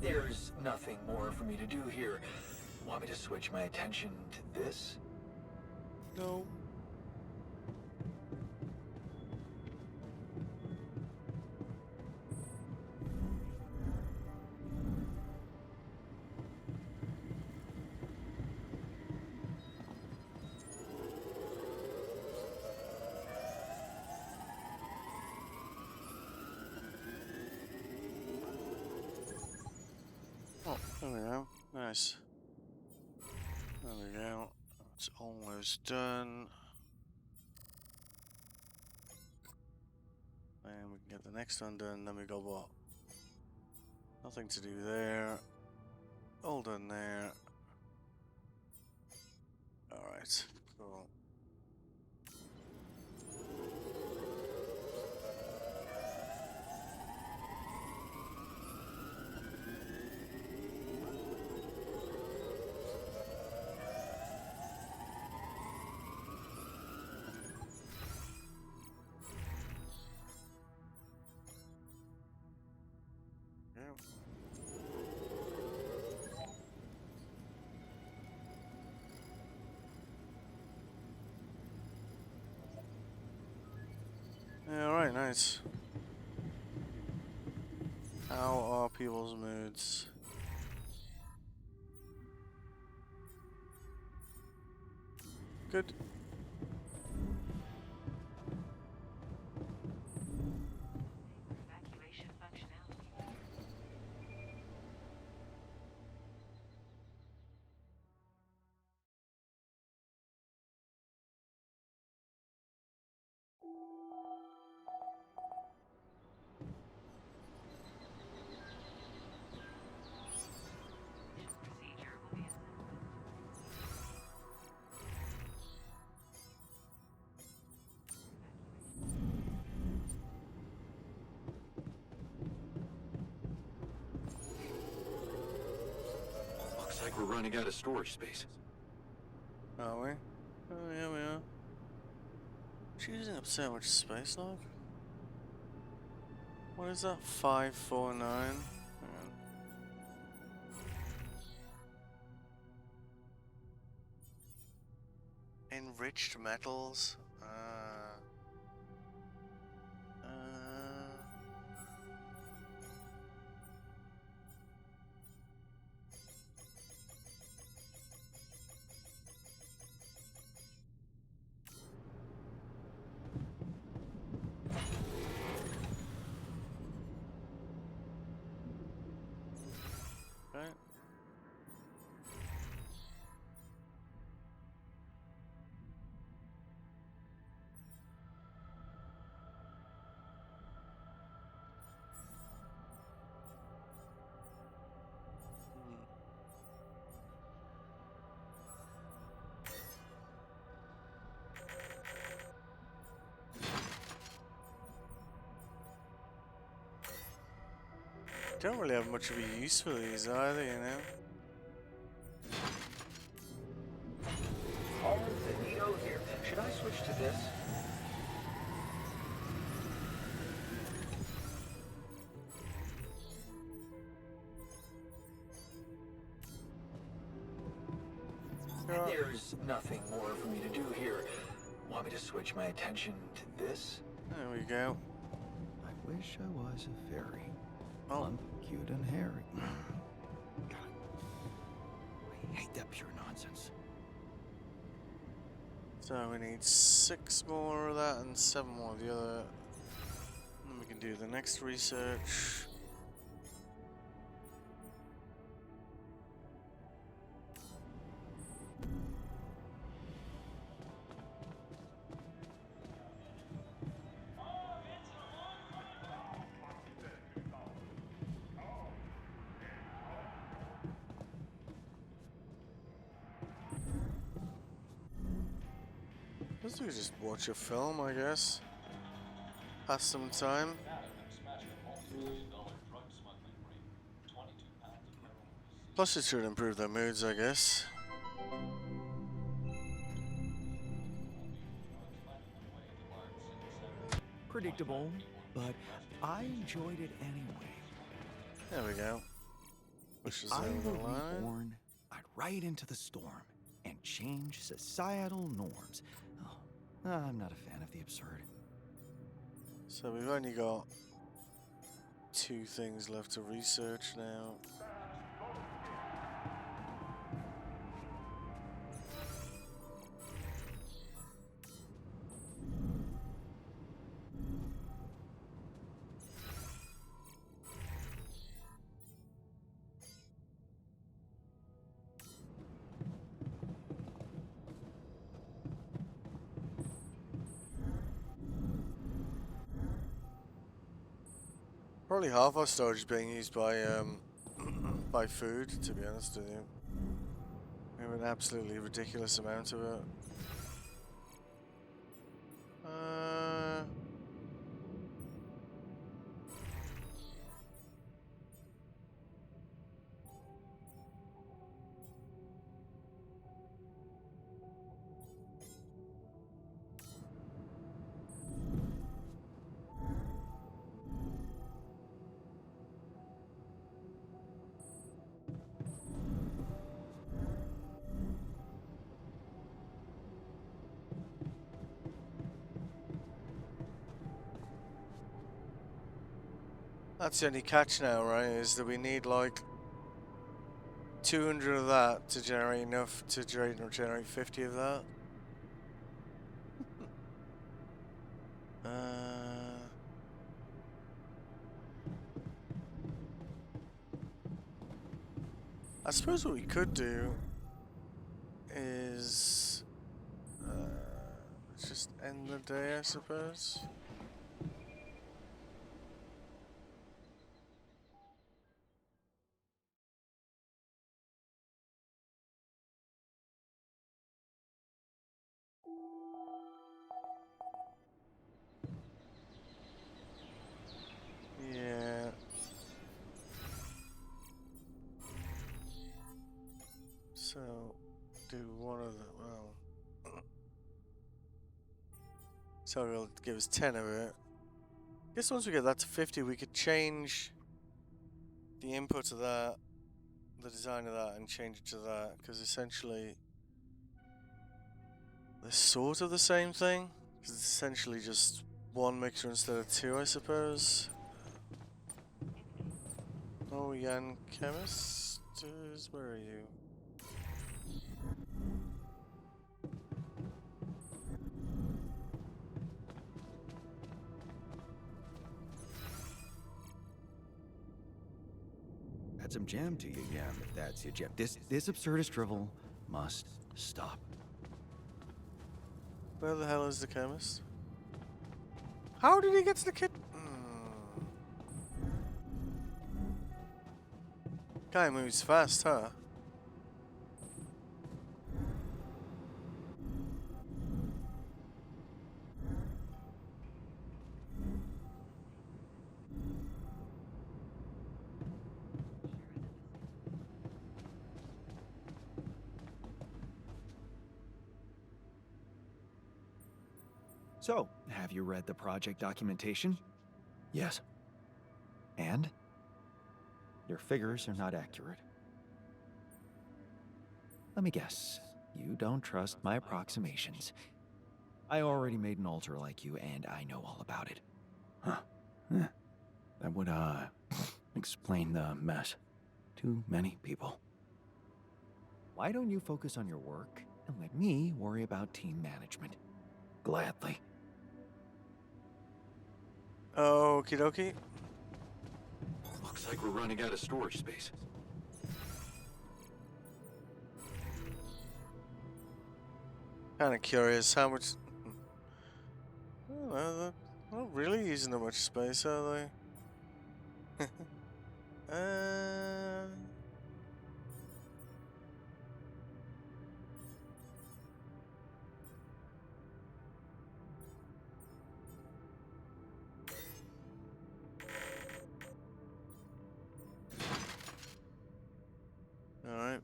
There's nothing more for me to do here. Want me to switch my attention to this? No. Oh, there we go. Nice. There we go. It's almost done. And we can get the next one done, then we go what? Nothing to do there. All done there. Alright, cool. Yeah, alright, nice. How are people's moods? Good. Evacuation functionality. Procedure will be Looks like we're running out of storage space. Are we? Oh, yeah, we are. She's using up so much space, log. What is that? 549? Enriched metals? Right. Don't really have much of a use for these either, you know? Almost a Nito here. Should I switch to this? There's nothing more for me to do here. Want me to switch my attention to this? There we go. I wish I was a fairy. Oh. Plump, cute, and hairy. God, I hate that pure nonsense. So we need 6 more of that and 7 more of the other. And we can do the next research. Let's do just watch a film, I guess. Pass some time. Plus it should improve their moods, I guess. Predictable, but I enjoyed it anyway. There we go. Which If is I over were the line. reborn, I'd ride into the storm and change societal norms. Oh, I'm not a fan of the absurd. So we've only got 2 things left to research now. Probably half our storage is being used by by food, to be honest with you. We have an absolutely ridiculous amount of it. That's the only catch now, right? Is that we need like 200 of that to generate enough to generate 50 of that. I suppose what we could do is just end the day, I suppose. Yeah. So, do one of the, well. So it'll give us 10 of it. I guess once we get that to 50, we could change the input of that, the design of that, and change it to that, because essentially they're sort of the same thing. 'Cause it's essentially just one mixer instead of 2, I suppose. Oh, Jan Chemist, where are you? Add some jam to you, Yam, if that's your jam. This absurdist drivel must stop. Where the hell is the chemist? How did he get to the kit? Guy moves fast, huh? So, have you read the project documentation? Yes. And? Your figures are not accurate. Let me guess. You don't trust my approximations. I already made an altar like you, and I know all about it. Huh. That would, explain the mess. Too many people. Why don't you focus on your work and let me worry about team management? Gladly. Okie dokie. Looks like we're running out of storage space. Kind of curious how much. Well, they're not really using that much space, are they? Alright.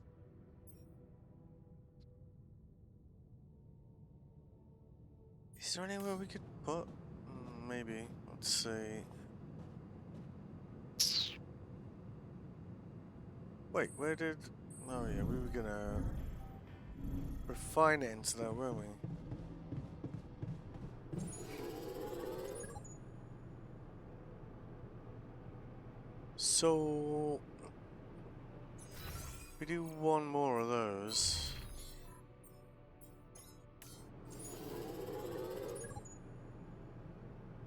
Is there anywhere we could put? Maybe. Let's see. Wait, where did... Oh yeah, we were gonna refine it into that, weren't we? So... we do one more of those.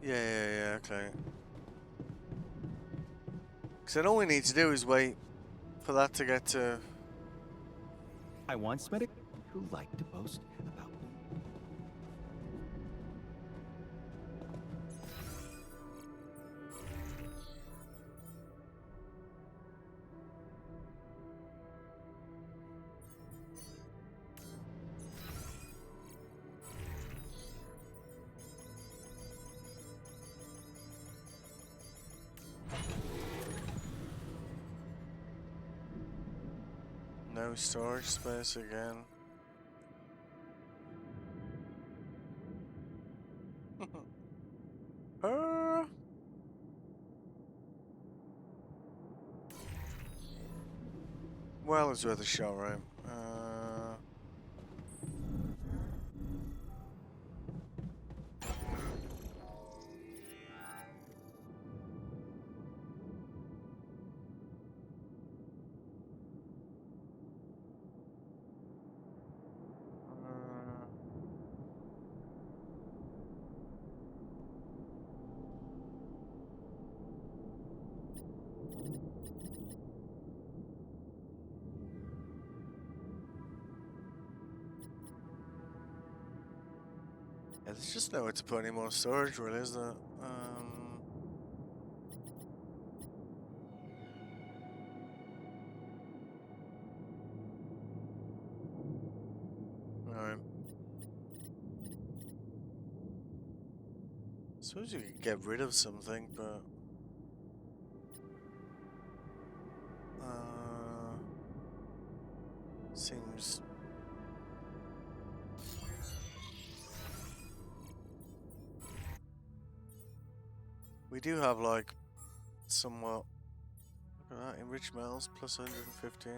Yeah, okay. Because then all we need to do is wait for that to get to... I once met a who liked to boast about. No storage space again. uh... Well, it's worth a shot, right? Yeah, there's just nowhere to put any more storage, really, is there? Alright. Suppose you could get rid of something, but... seems... We do have, like, somewhat... Look at that, enriched metals, plus 115.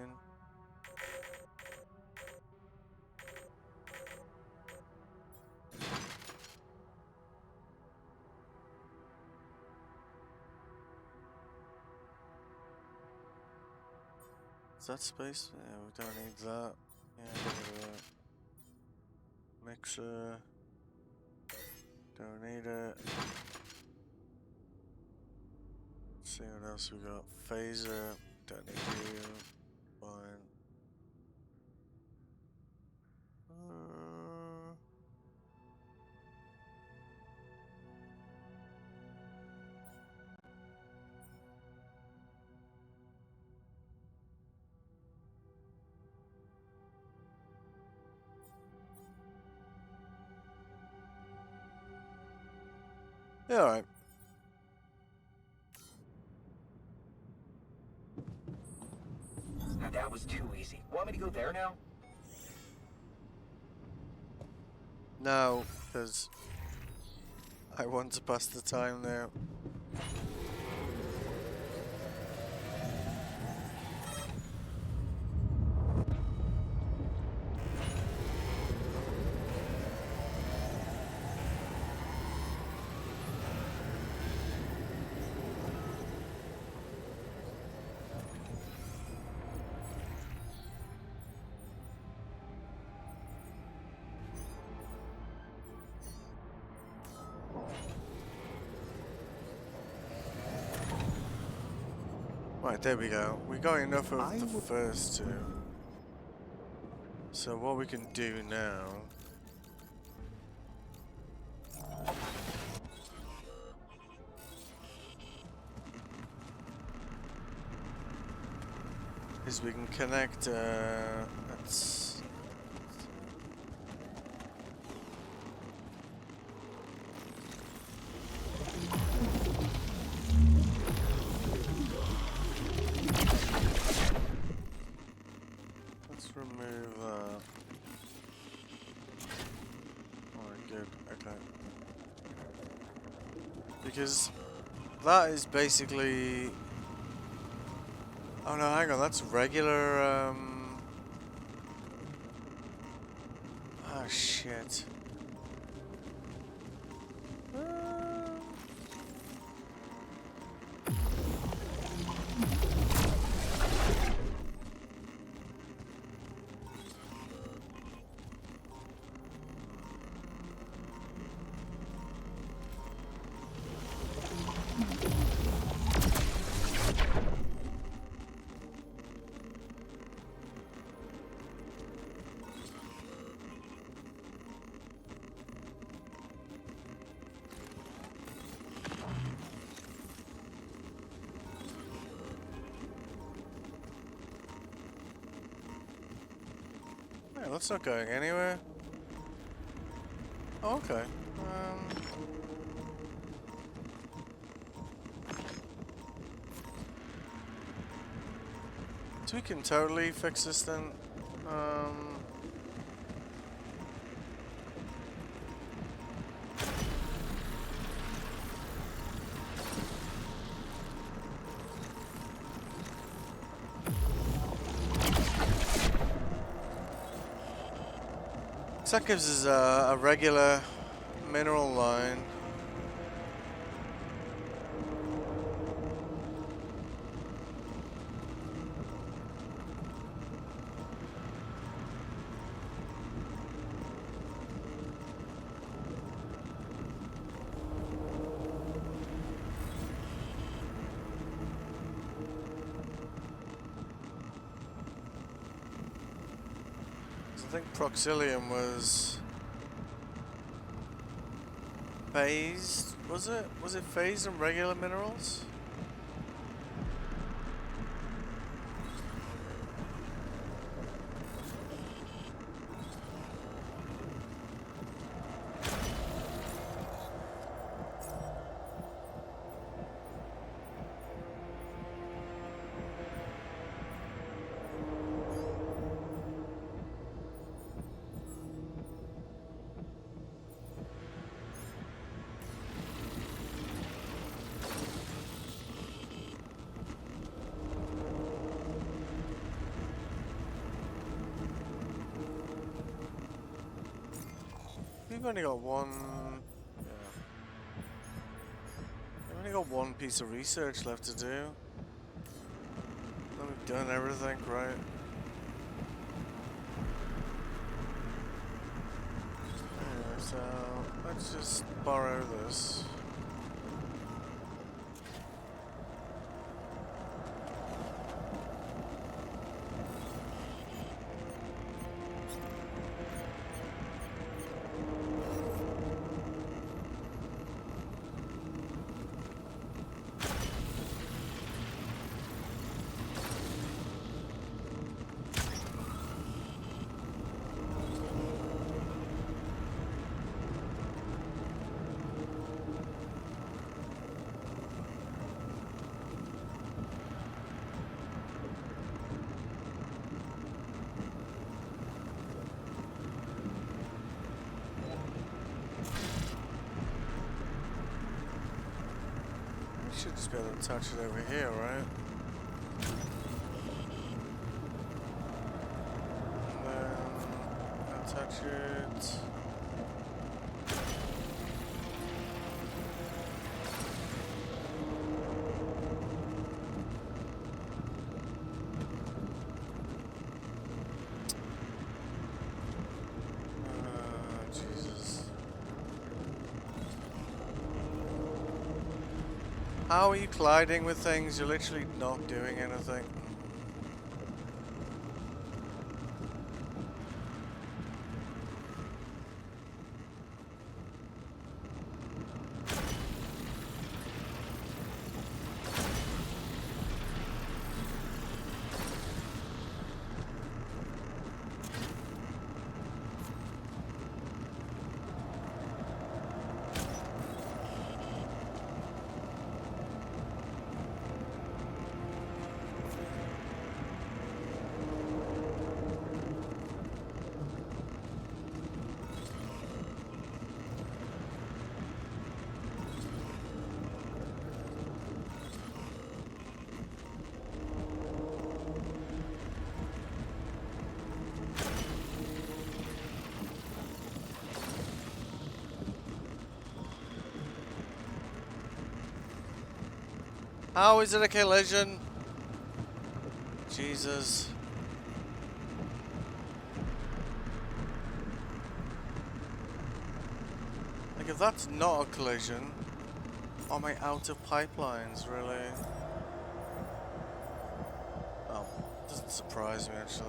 Is that space? Yeah, we don't need that. Yeah, get rid of that. Mixer. Don't need it. Let's see what else we got. Phaser. Don't need you. Fine. Yeah, alright. That was too easy. Want me to go there now? No, because I want to pass the time there. Right, there we go. We got enough of the first two. So what we can do now... is we can connect, let's... let's remove that. Alright, good, okay. Because that is basically Oh no, hang on, that's regular, ah, shit. Yeah, that's not going anywhere. Oh, okay. So we can totally fix this then. So that gives us a regular mineral line. I think Proxilium was phased, was it? Was it phased in regular minerals? We've only got one. Yeah. We've only got one piece of research left to do. Then we've done everything, right? Yeah, so let's just borrow this. Should just be able to touch it over here, right? And then attach it. Jesus. How are you colliding with things? You're literally not doing anything. How is it a collision? Jesus. Like, if that's not a collision, am I out of pipelines, really? Oh, doesn't surprise me, actually.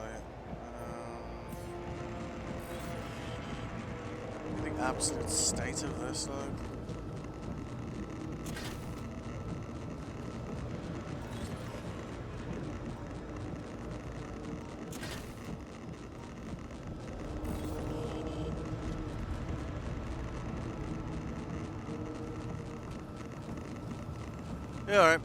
The absolute state of this, look. Yeah, alright.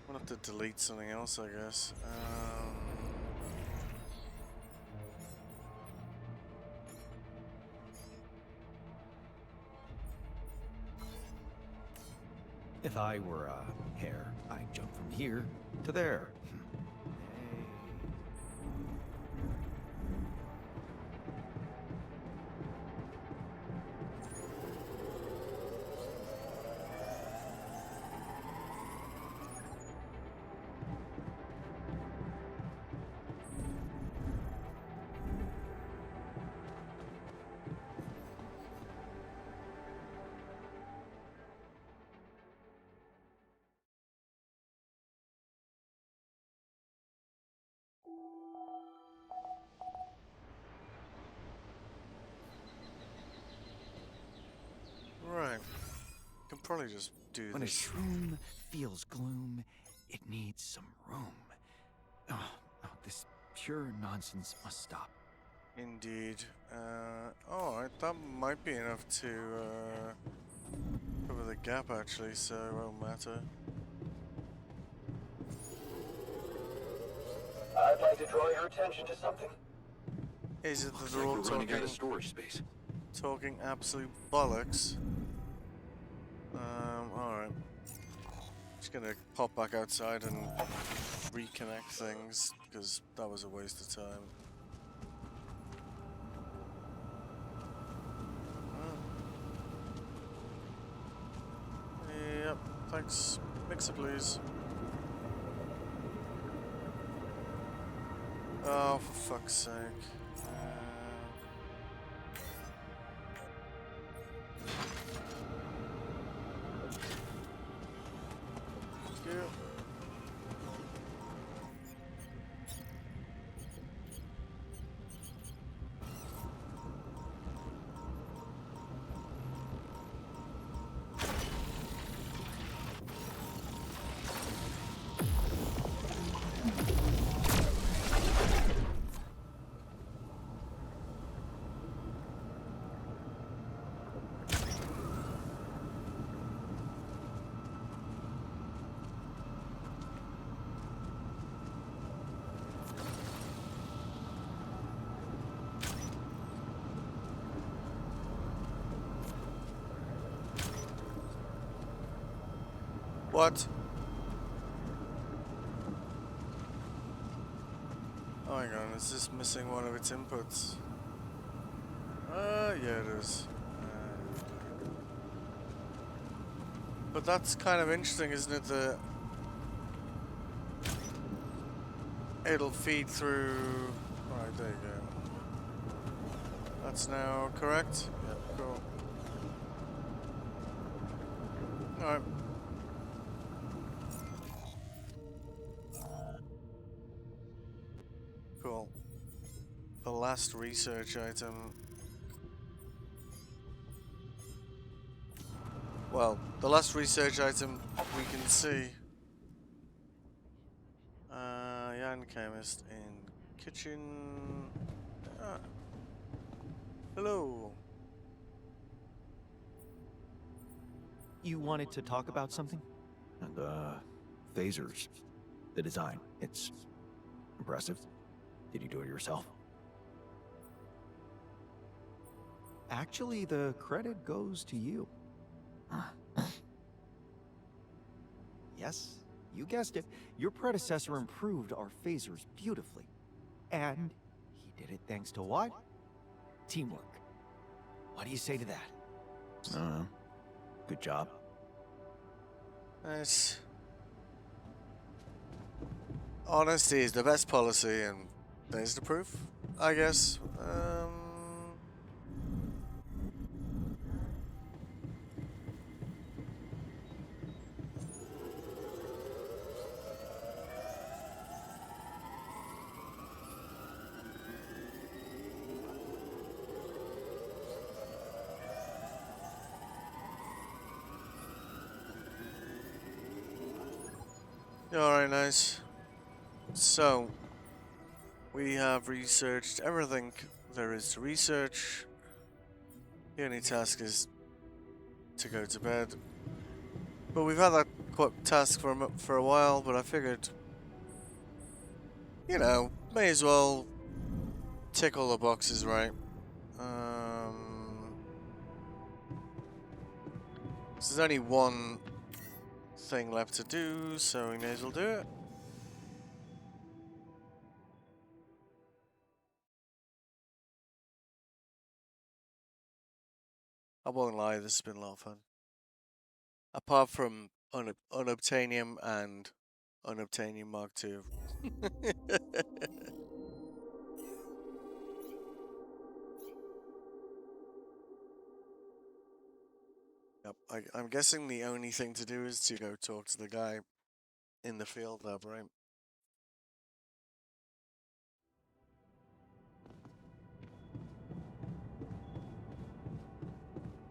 We'll have to delete something else, I guess. If I were a hare, I'd jump from here to there. Right. Can probably just do When a this. shroom feels gloom, it needs some room. Oh, this pure nonsense must stop. Indeed. Alright, that might be enough to cover the gap, actually, so it won't matter. I'd like to draw your attention to something. Is it that Looks they're like all we're running out of talking, storage space. talking absolute bollocks? Alright. Just gonna pop back outside and reconnect things, because that was a waste of time. Yep, thanks. Mixer, please. Oh, for fuck's sake. Thank you. What? Oh, hang on, is this missing one of its inputs? Yeah it is. But that's kind of interesting, isn't it, that it'll feed through... Alright, there you go. That's now correct? Yep, cool. Alright. Cool. The last research item. Well, the last research item we can see. Yan chemist in kitchen. Ah. Hello. You wanted to talk about something? The phasers. The design. It's impressive. Did you do it yourself? Actually, the credit goes to you. Yes, you guessed it. Your predecessor improved our phasers beautifully. And he did it thanks to what? Teamwork. What do you say to that? Good job. Nice. Honesty is the best policy, and there's the proof, I guess. Alright, nice. So, we have researched everything there is to research. The only task is to go to bed. But we've had that task for a while, but I figured, you know, may as well tick all the boxes, right? So there's only one thing left to do, so we may as well do it. I won't lie, this has been a lot of fun. Apart from Unobtainium and Unobtainium Mark II. Yep, I'm guessing the only thing to do is to go talk to the guy in the field lab, right?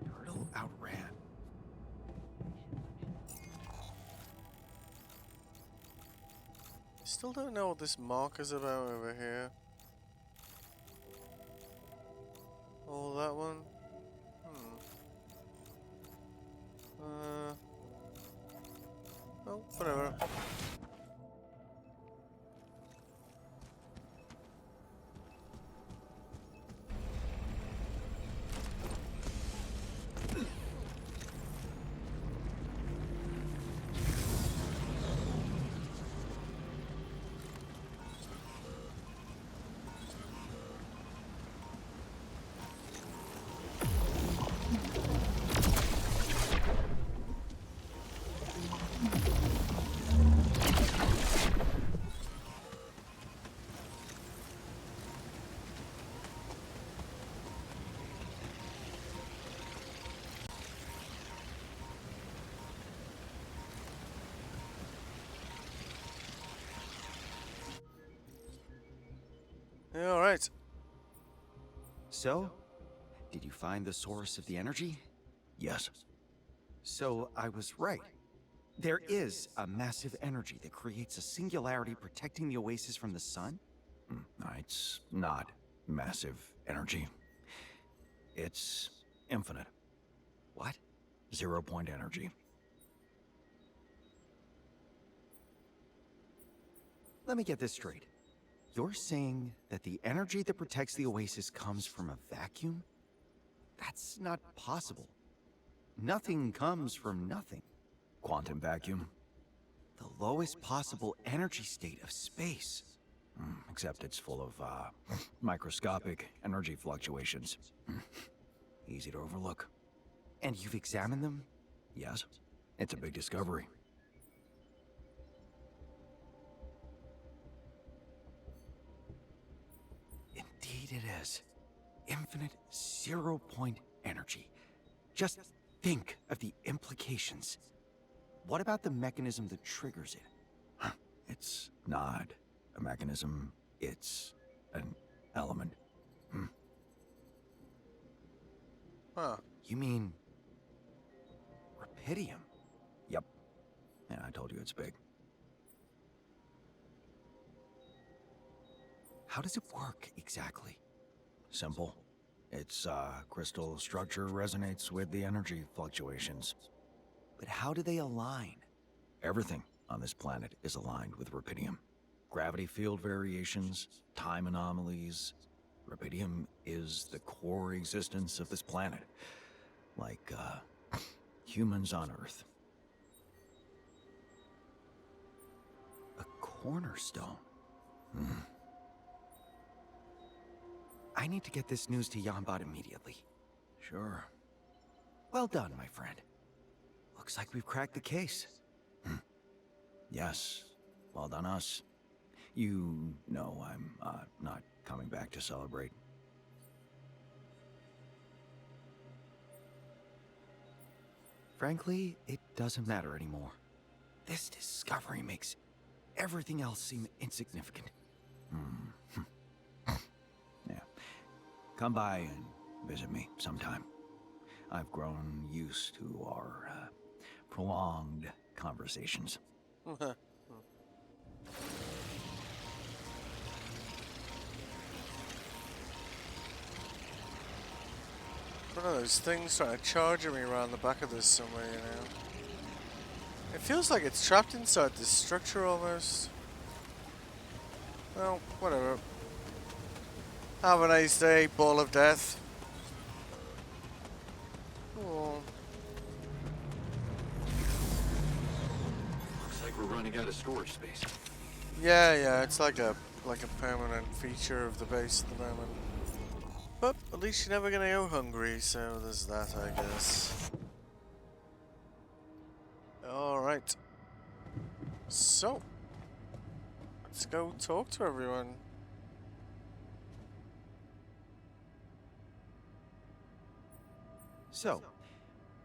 Turtle outran. Still don't know what this mark is about over here. Oh, that one? Oh, whatever. Yeah, all right. So, did you find the source of the energy? Yes. So, I was right. There is a massive energy that creates a singularity protecting the oasis from the sun? It's not massive energy. It's infinite. What? 0-point energy. Let me get this straight. You're saying that the energy that protects the oasis comes from a vacuum? That's not possible. Nothing comes from nothing. Quantum vacuum. The lowest possible energy state of space. Except it's full of, microscopic energy fluctuations. Easy to overlook. And you've examined them? Yes. It's a big discovery. Indeed it is. Infinite 0-point energy. Just think of the implications. What about the mechanism that triggers it? It's not a mechanism. It's an element. Huh. You mean... Rapidium? Yep. Yeah, I told you it's big. How does it work exactly? Simple. Its crystal structure resonates with the energy fluctuations. But how do they align? Everything on this planet is aligned with Rapidium. Gravity field variations, time anomalies. Rapidium is the core existence of this planet. Like, humans on Earth. A cornerstone. I need to get this news to Yambot immediately. Sure. Well done, my friend. Looks like we've cracked the case. Yes. Well done, us. You know I'm not coming back to celebrate. Frankly, it doesn't matter anymore. This discovery makes everything else seem insignificant. Yeah. Come by and visit me sometime. I've grown used to our prolonged conversations. One of those things trying to charge me around the back of this somewhere, you know. It feels like it's trapped inside this structure almost. Well, whatever. Have a nice day, ball of death. Oh. Looks like we're running out of storage space. Yeah, it's like a permanent feature of the base at the moment. But at least you're never gonna go hungry, so there's that, I guess. Alright. So, let's go talk to everyone. So,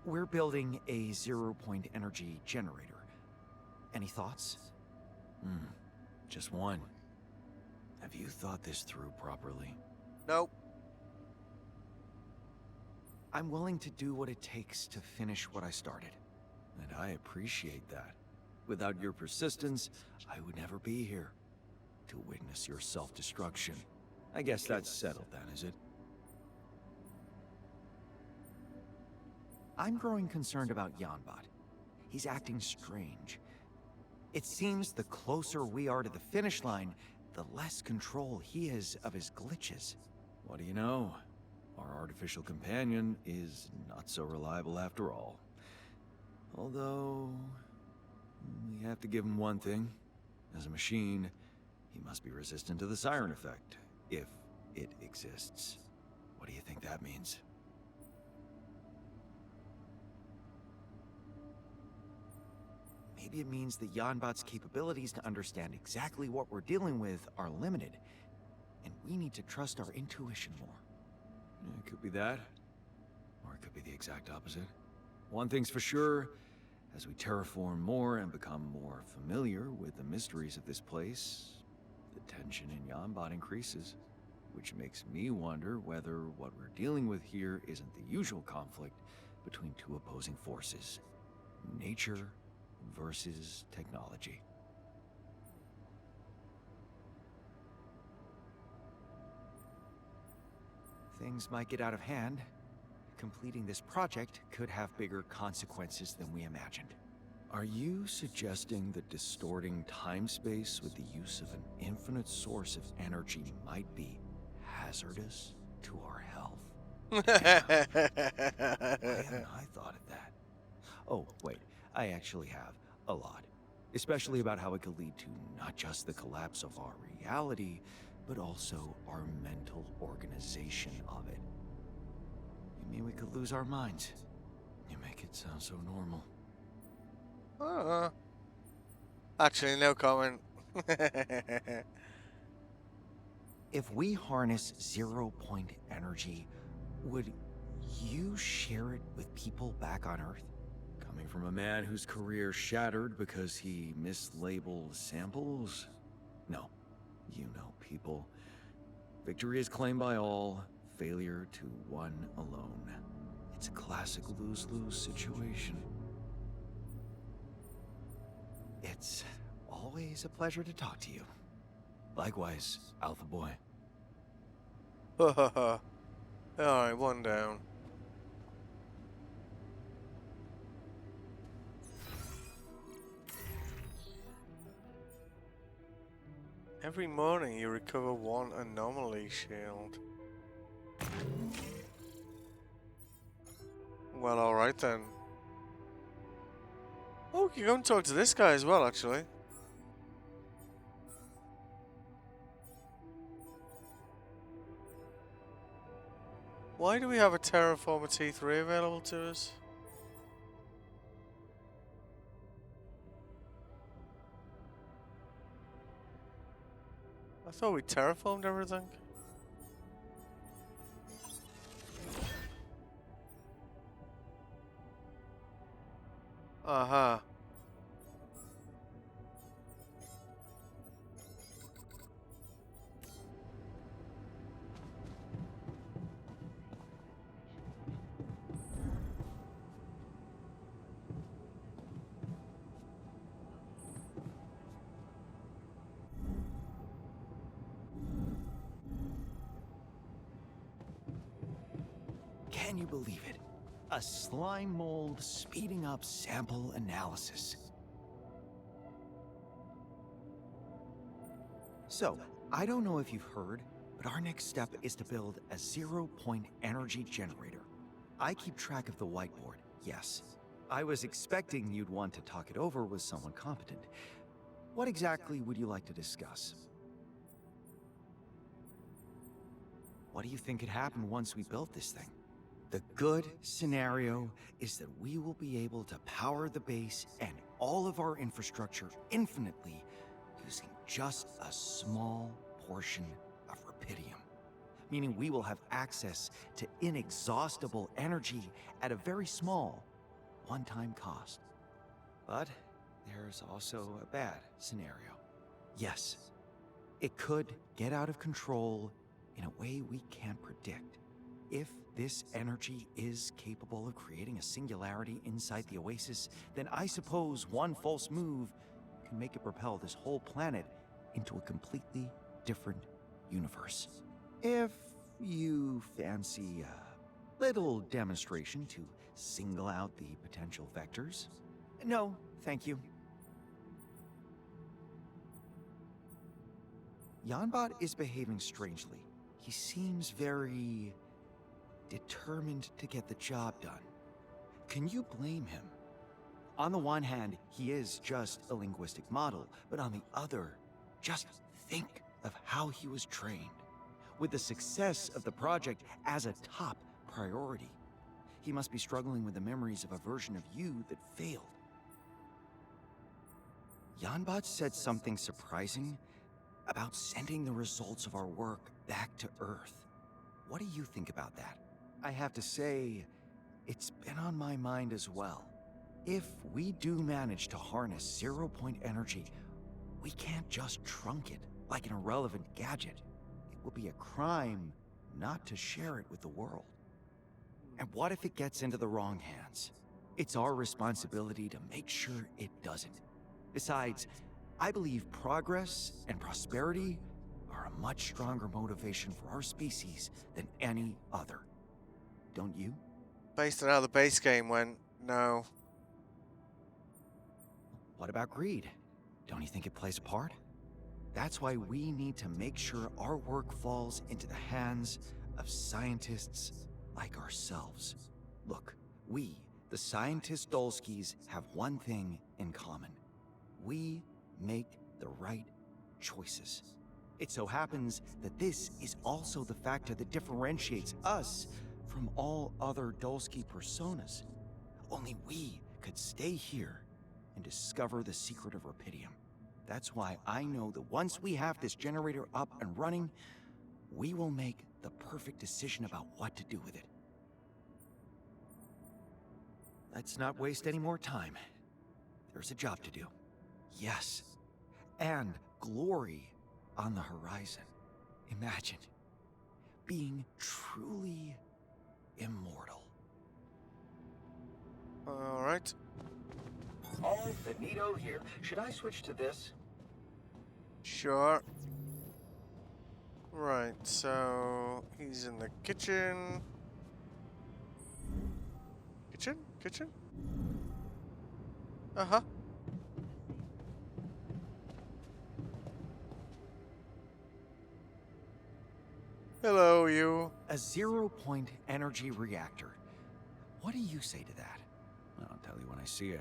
we're building a zero-point energy generator. Any thoughts? Just one. Have you thought this through properly? Nope. I'm willing to do what it takes to finish what I started. And I appreciate that. Without your persistence, I would never be here. To witness your self-destruction. I guess that's settled then, is it? I'm growing concerned about Yanbot. He's acting strange. It seems the closer we are to the finish line, the less control he is of his glitches. What do you know? Our artificial companion is not so reliable after all. Although, we have to give him one thing. As a machine, he must be resistant to the siren effect, if it exists. What do you think that means? Maybe it means that Yanbot's capabilities to understand exactly what we're dealing with are limited, and we need to trust our intuition more. It could be that, or it could be the exact opposite. One thing's for sure, as we terraform more and become more familiar with the mysteries of this place, the tension in Yanbot increases, which makes me wonder whether what we're dealing with here isn't the usual conflict between two opposing forces. Nature versus technology. Things might get out of hand. Completing this project could have bigger consequences than we imagined. Are you suggesting that distorting time-space with the use of an infinite source of energy might be hazardous to our health? Why haven't I thought of that? Oh, wait, I actually have. A lot. Especially about how it could lead to not just the collapse of our reality, but also our mental organization of it. You mean we could lose our minds? You make it sound so normal. Actually, no comment. If we harness zero-point energy, would you share it with people back on Earth? Coming from a man whose career shattered because he mislabeled samples? No. You know people. Victory is claimed by all, failure to one alone. It's a classic lose-lose situation. It's always a pleasure to talk to you. Likewise, Alpha Boy. Alright, one down. Every morning you recover one anomaly shield. Well, alright then. Oh, you can go and talk to this guy as well, actually. Why do we have a Terraformer T3 available to us? thought we terraformed everything. Uh-huh. Can you believe it? A slime mold speeding up sample analysis. So, I don't know if you've heard, but our next step is to build a zero-point energy generator. I keep track of the whiteboard, yes. I was expecting you'd want to talk it over with someone competent. What exactly would you like to discuss? What do you think could happen once we built this thing? The good scenario is that we will be able to power the base and all of our infrastructure infinitely using just a small portion of rupidium. Meaning we will have access to inexhaustible energy at a very small, one-time cost. But there's also a bad scenario. Yes, it could get out of control in a way we can't predict. If this energy is capable of creating a singularity inside the Oasis, then I suppose one false move can make it propel this whole planet into a completely different universe. If you fancy a little demonstration to single out the potential vectors. No, thank you. Yanbot is behaving strangely. He seems very determined to get the job done. Can you blame him? On the one hand, he is just a linguistic model, but on the other, just think of how he was trained. With the success of the project as a top priority, he must be struggling with the memories of a version of you that failed. Yanbot said something surprising about sending the results of our work back to Earth. What do you think about that? I have to say, it's been on my mind as well. If we do manage to harness zero-point energy, we can't just trunk it like an irrelevant gadget. It will be a crime not to share it with the world. And what if it gets into the wrong hands? It's our responsibility to make sure it doesn't. Besides, I believe progress and prosperity are a much stronger motivation for our species than any other. Don't you? Based on how the base game went, no. What about greed? Don't you think it plays a part? That's why we need to make sure our work falls into the hands of scientists like ourselves. Look, we, the scientist Dolskis, have one thing in common. We make the right choices. It so happens that this is also the factor that differentiates us from all other Dolsky personas. Only we could stay here and discover the secret of rupidium. That's why I know that once we have this generator up and running, we will make the perfect decision about what to do with it. Let's not waste any more time. There's a job to do. Yes, and glory on the horizon. Imagine being truly immortal. All right. All finito here. Should I switch to this? Sure. Right, so he's in the kitchen. Kitchen? Uh-huh. Hello, you. A zero-point energy reactor. What do you say to that? I'll tell you when I see it.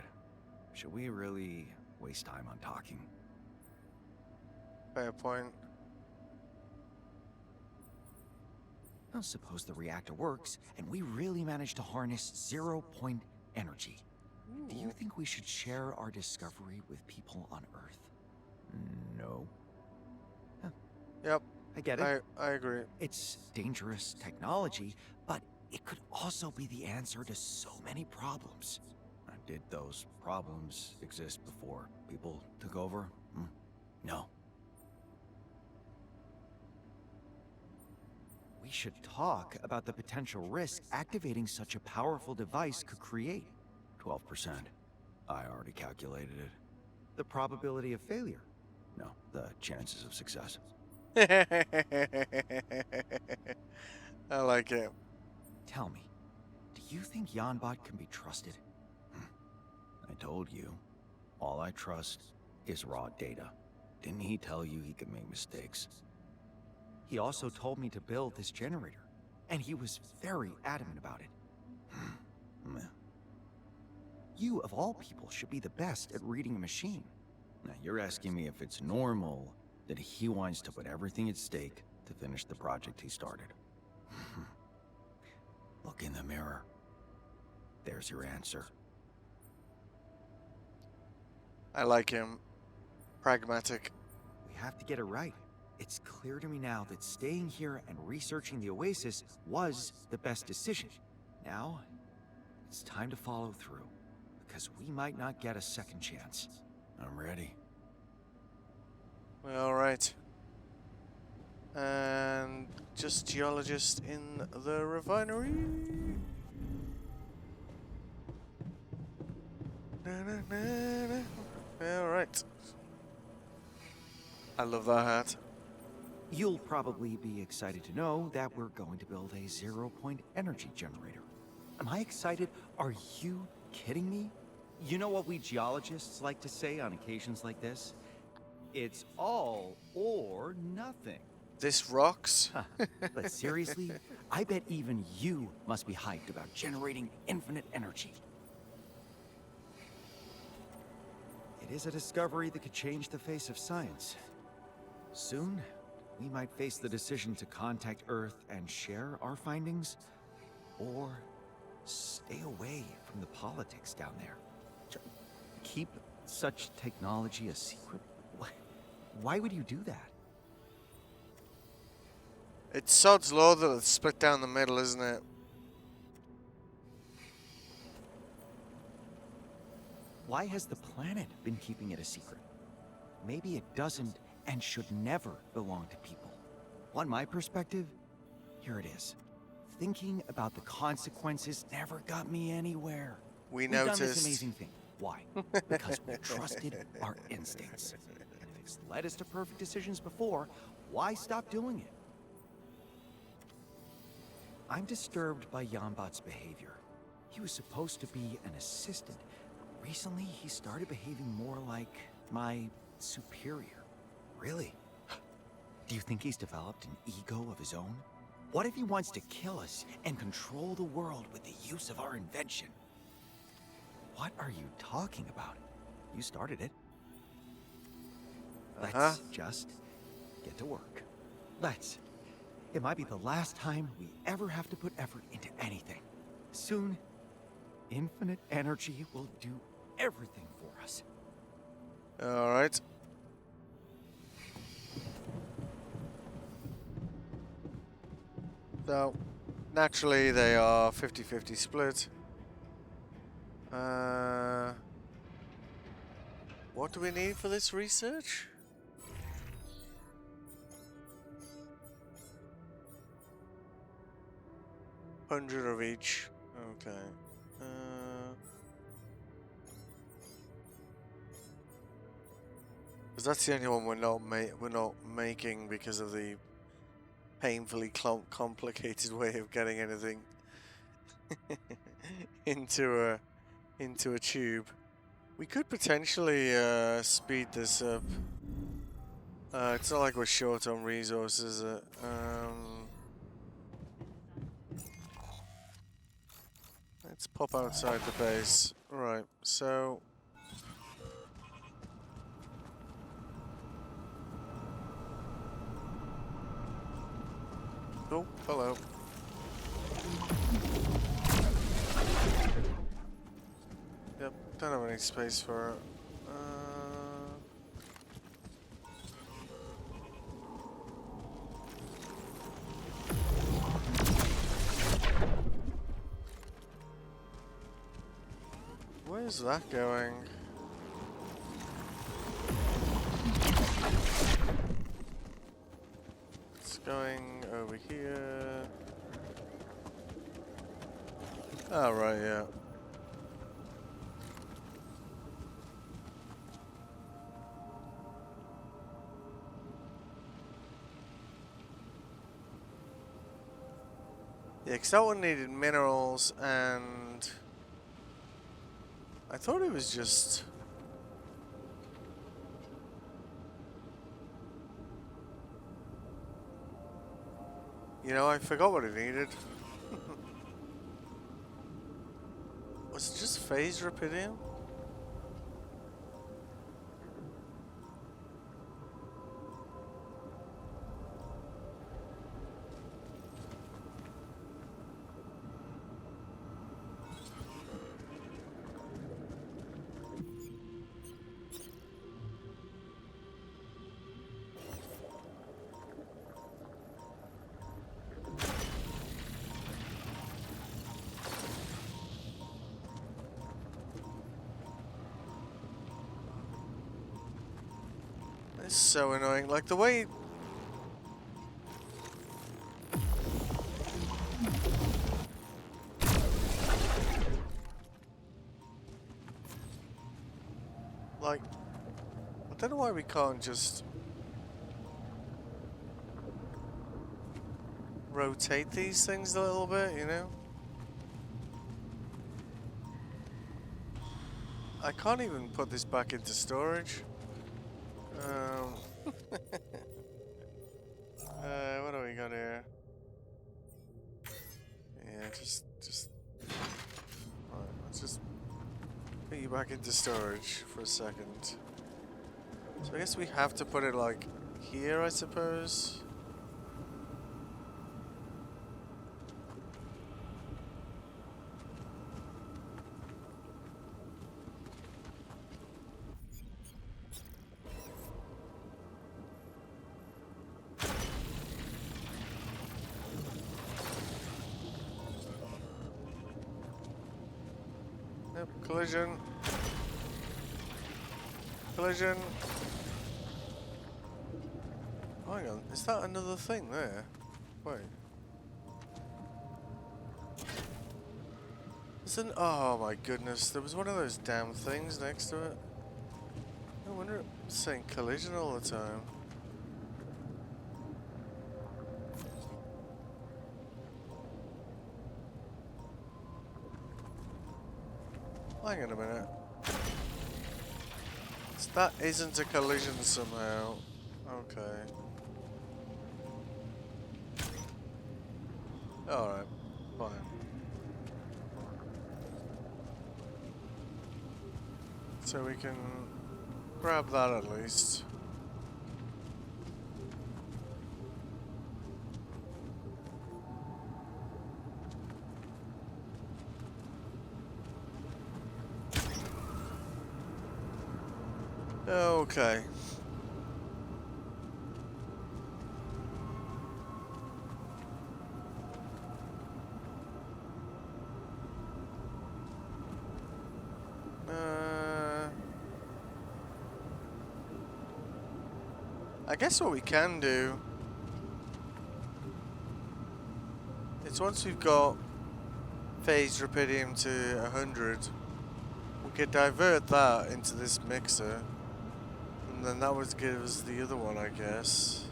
Should we really waste time on talking? Fair point. Well, suppose the reactor works, and we really manage to harness zero-point energy. Do you think we should share our discovery with people on Earth? No. Yep, I get it. I agree. It's dangerous technology, but it could also be the answer to so many problems. Did those problems exist before people took over? No. We should talk about the potential risk activating such a powerful device could create. 12%. I already calculated it. The probability of failure. No, the chances of success. I like it. Tell me, do you think Yanbot can be trusted? I told you, all I trust is raw data. Didn't he tell you he could make mistakes? He also told me to build this generator, and he was very adamant about it. Meh. You, of all people, should be the best at reading a machine. Now, you're asking me if it's normal that he wants to put everything at stake to finish the project he started. Look in the mirror. There's your answer. I like him. Pragmatic. We have to get it right. It's clear to me now that staying here and researching the Oasis was the best decision. Now, it's time to follow through, because we might not get a second chance. I'm ready. All right. And just geologist in the refinery. All right. I love that hat. You'll probably be excited to know that we're going to build a zero-point energy generator. Am I excited? Are you kidding me? You know what we geologists like to say on occasions like this? It's all or nothing. This rocks. But seriously, I bet even you must be hyped about generating infinite energy. It is a discovery that could change the face of science. Soon, we might face the decision to contact Earth and share our findings, or stay away from the politics down there. Keep such technology a secret? Why would you do that? It's sod's law that it's split down the middle, isn't it? Why has the planet been keeping it a secret? Maybe it doesn't and should never belong to people. On my perspective, here it is. Thinking about the consequences never got me anywhere. We've We've noticed. done this amazing thing. Why? Because we trusted our instincts. And if it's led us to perfect decisions before, why stop doing it? I'm disturbed by Yanbot's behavior. He was supposed to be an assistant. Recently, he started behaving more like my superior. Really? Do you think he's developed an ego of his own? What if he wants to kill us and control the world with the use of our invention? What are you talking about? You started it. Let's just get to work. Let's. It might be the last time we ever have to put effort into anything. Soon, infinite energy will do everything for us. All right. So, naturally, they are 50-50 split. What do we need for this research? $100 of each. Okay. Because that's the only one we're not making because of the painfully complicated way of getting anything into a tube. We could potentially speed this up. It's not like we're short on resources. Let's pop outside the base. Right, so oh, hello. Yep, don't have any space for it. Where's that going? It's going over here. Oh, right, yeah. Yeah, because that one needed minerals, and I thought it was just... You know, I forgot what it needed. Was it just phased rubidium? It's so annoying. Like the way... Like, I don't know why we can't just rotate these things a little bit, you know? I can't even put this back into storage. What do we got here? Yeah, just alright, let's just put you back into storage for a second. So I guess we have to put it like here, I suppose. Yep, collision. Collision. Hang on, is that another thing there? Wait. Isn't... Oh my goodness, there was one of those damn things next to it. No wonder it's saying collision all the time. Hang on a minute. That isn't a collision somehow. Okay. Alright, fine. So we can grab that at least. Okay. I guess what we can do is once we've got phased rubidium to 100, we could divert that into this mixer. And then that would give us the other one, I guess.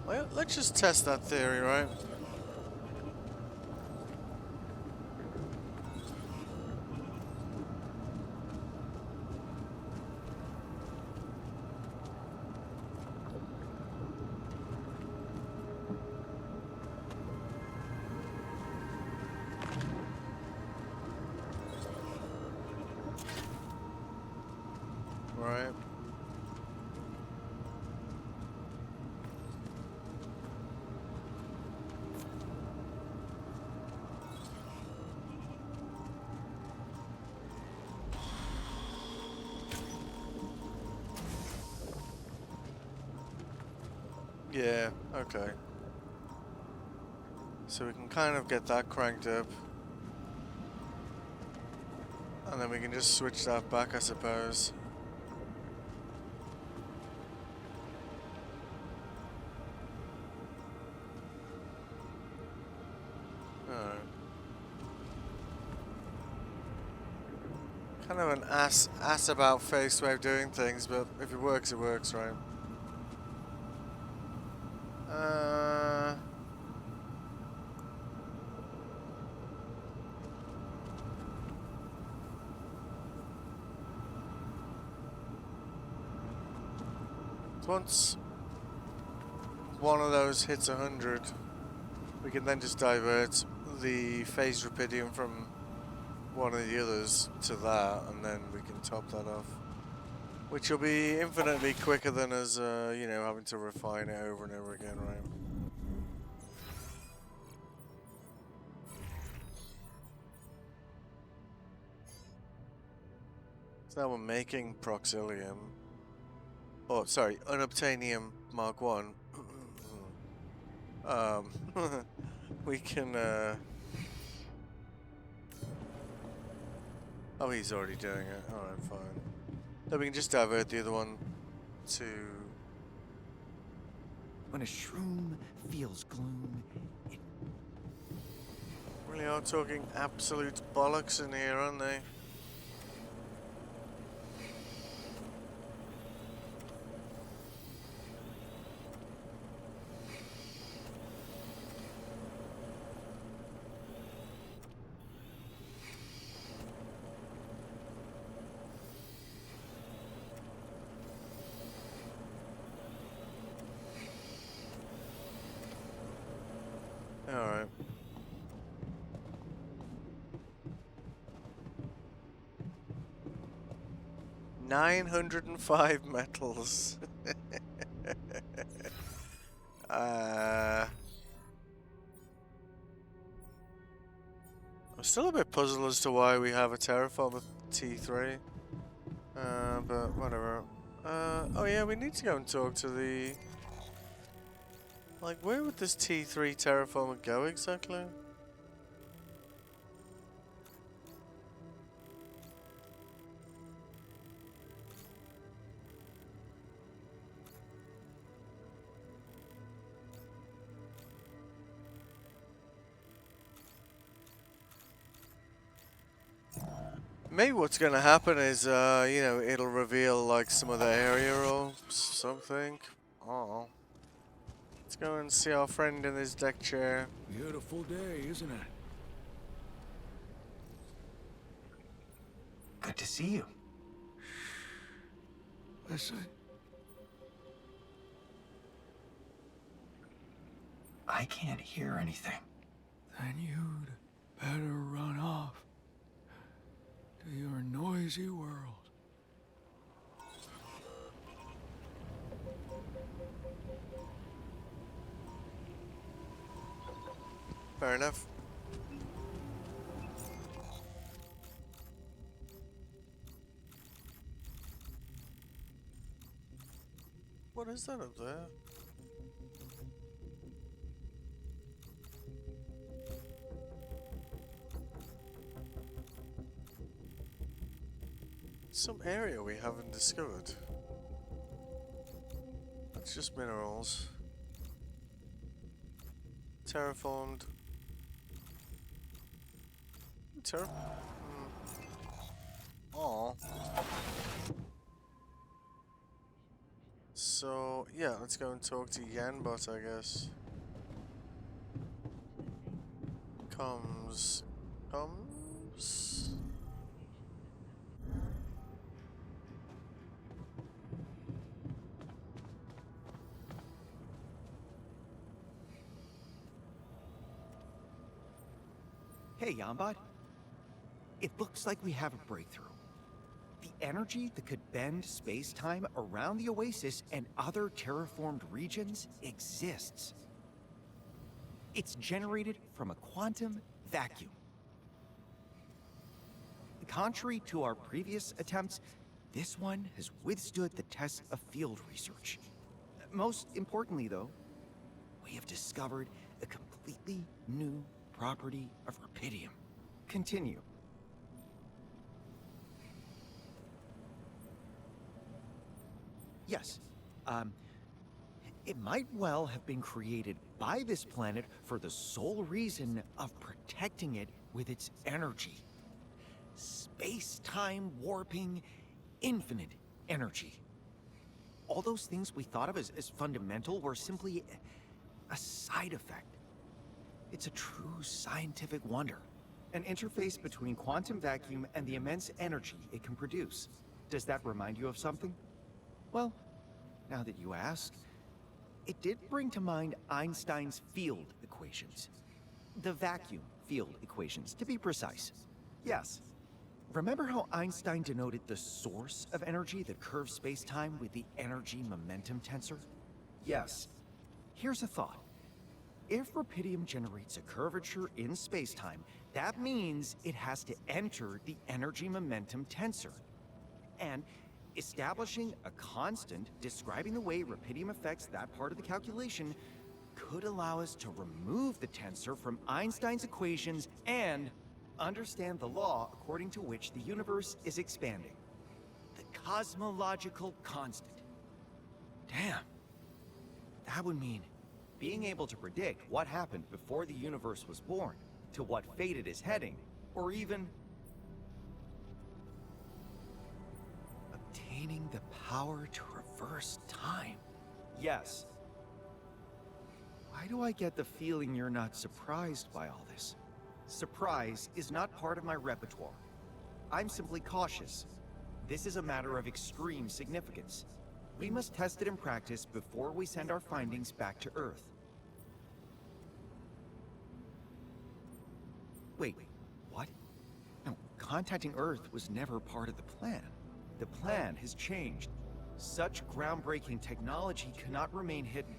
Well, let's just test that theory, right? Right. Yeah, okay. So we can kind of get that cranked up. And then we can just switch that back, I suppose. Alright. Kind of an ass about face way of doing things, but if it works, right? Once one of those hits 100, we can then just divert the phased rupidium from one of the others to that, and then we can top that off. Which will be infinitely quicker than us, you know, having to refine it over and over again, right? So now we're making Proxilium. Oh, sorry, Unobtainium Mark 1. We can, oh, he's already doing it. Alright, fine. Then we can just divert the other one to... When a shroom feels gloom, it Really are talking absolute bollocks in here, aren't they? Alright. $905 metals. I'm still a bit puzzled as to why we have a terraform with T3. But whatever. Oh yeah, we need to go and talk to the... Like, where would this T3 terraformer go exactly? Maybe what's gonna happen is, you know, it'll reveal like some other area or something. Oh. Let's go and see our friend in his deck chair. Beautiful day, isn't it? Good to see you. Listen. I can't hear anything. Then you'd better run off to your noisy world. Fair enough. What is that up there? Some area we haven't discovered. It's just minerals. Terraformed. Oh. So yeah, let's go and talk to Yanbot, I guess. Comes. Hey, Yambot. It looks like we have a breakthrough. The energy that could bend space-time around the Oasis and other terraformed regions exists. It's generated from a quantum vacuum. Contrary to our previous attempts, this one has withstood the test of field research. Most importantly, though, we have discovered a completely new property of rubidium. Continue. Yes. It might well have been created by this planet for the sole reason of protecting it with its energy. Space-time warping, infinite energy. All those things we thought of as fundamental were simply a side effect. It's a true scientific wonder. An interface between quantum vacuum and the immense energy it can produce. Does that remind you of something? Well, now that you ask, it did bring to mind Einstein's field equations. The vacuum field equations, to be precise. Yes. Remember how Einstein denoted the source of energy that curves space-time with the energy momentum tensor? Yes. Here's a thought. If rubidium generates a curvature in space-time, that means it has to enter the energy momentum tensor. And establishing a constant describing the way rubidium affects that part of the calculation could allow us to remove the tensor from Einstein's equations and understand the law according to which the universe is expanding. The cosmological constant. Damn. That would mean being able to predict what happened before the universe was born, to what fate it is heading, or even obtaining the power to reverse time. Yes. Why do I get the feeling you're not surprised by all this? Surprise is not part of my repertoire. I'm simply cautious. This is a matter of extreme significance. We must test it in practice before we send our findings back to Earth. Wait, what? No, contacting Earth was never part of the plan. The plan has changed. Such groundbreaking technology cannot remain hidden.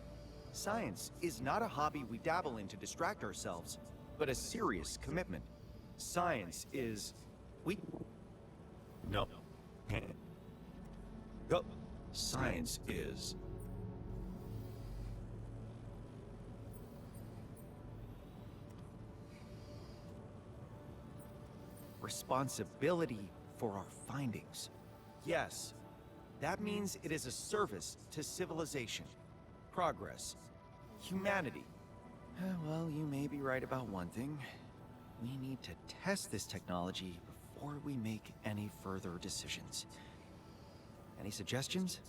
Science is not a hobby we dabble in to distract ourselves, but a serious commitment. Science is... No. Go. Science is... responsibility for our findings. Yes, that means it is a service to civilization, progress, humanity. Well, you may be right about one thing. We need to test this technology before we make any further decisions. Any suggestions?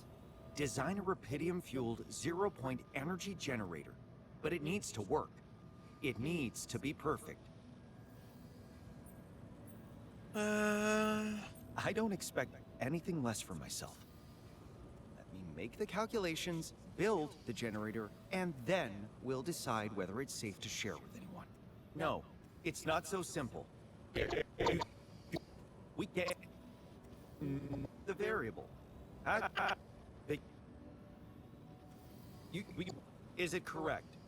Design a rubidium-fueled zero-point energy generator, but it needs to work. It needs to be perfect. I don't expect anything less from myself. Let me make the calculations, build the generator, and then we'll decide whether it's safe to share with anyone. No, it's not so simple. We get the variable. Is it correct?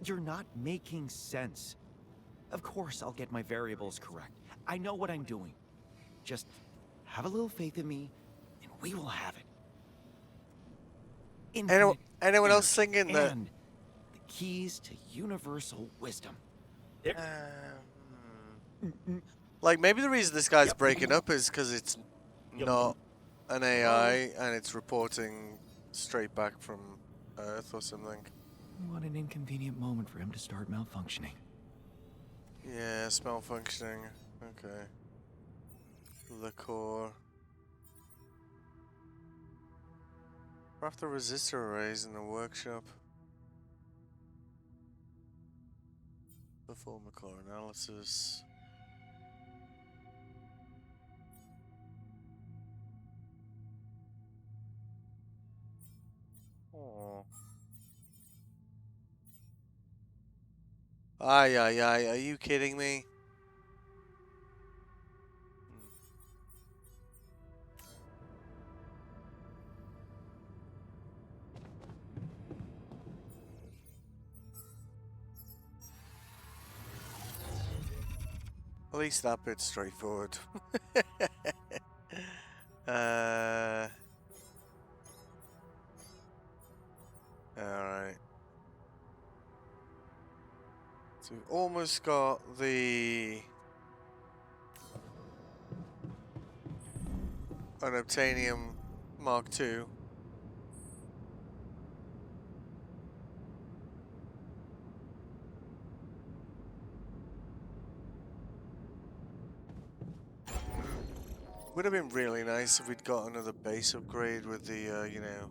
You're not making sense. Of course I'll get my variables correct. I know what I'm doing. Just have a little faith in me, and we will have it. Anyone else thinking that? And the keys to universal wisdom. Like, maybe the reason this guy's breaking up is because it's not an AI and it's reporting straight back from Earth or something. What an inconvenient moment for him to start malfunctioning. Yeah, it's malfunctioning. Okay. The core. Craft the resistor arrays in the workshop. Perform a core analysis. Oh. Ay, are you kidding me? At least that bit's straightforward. Alright. So we've almost got the Unobtainium Mark II. Would have been really nice if we'd got another base upgrade with the, you know.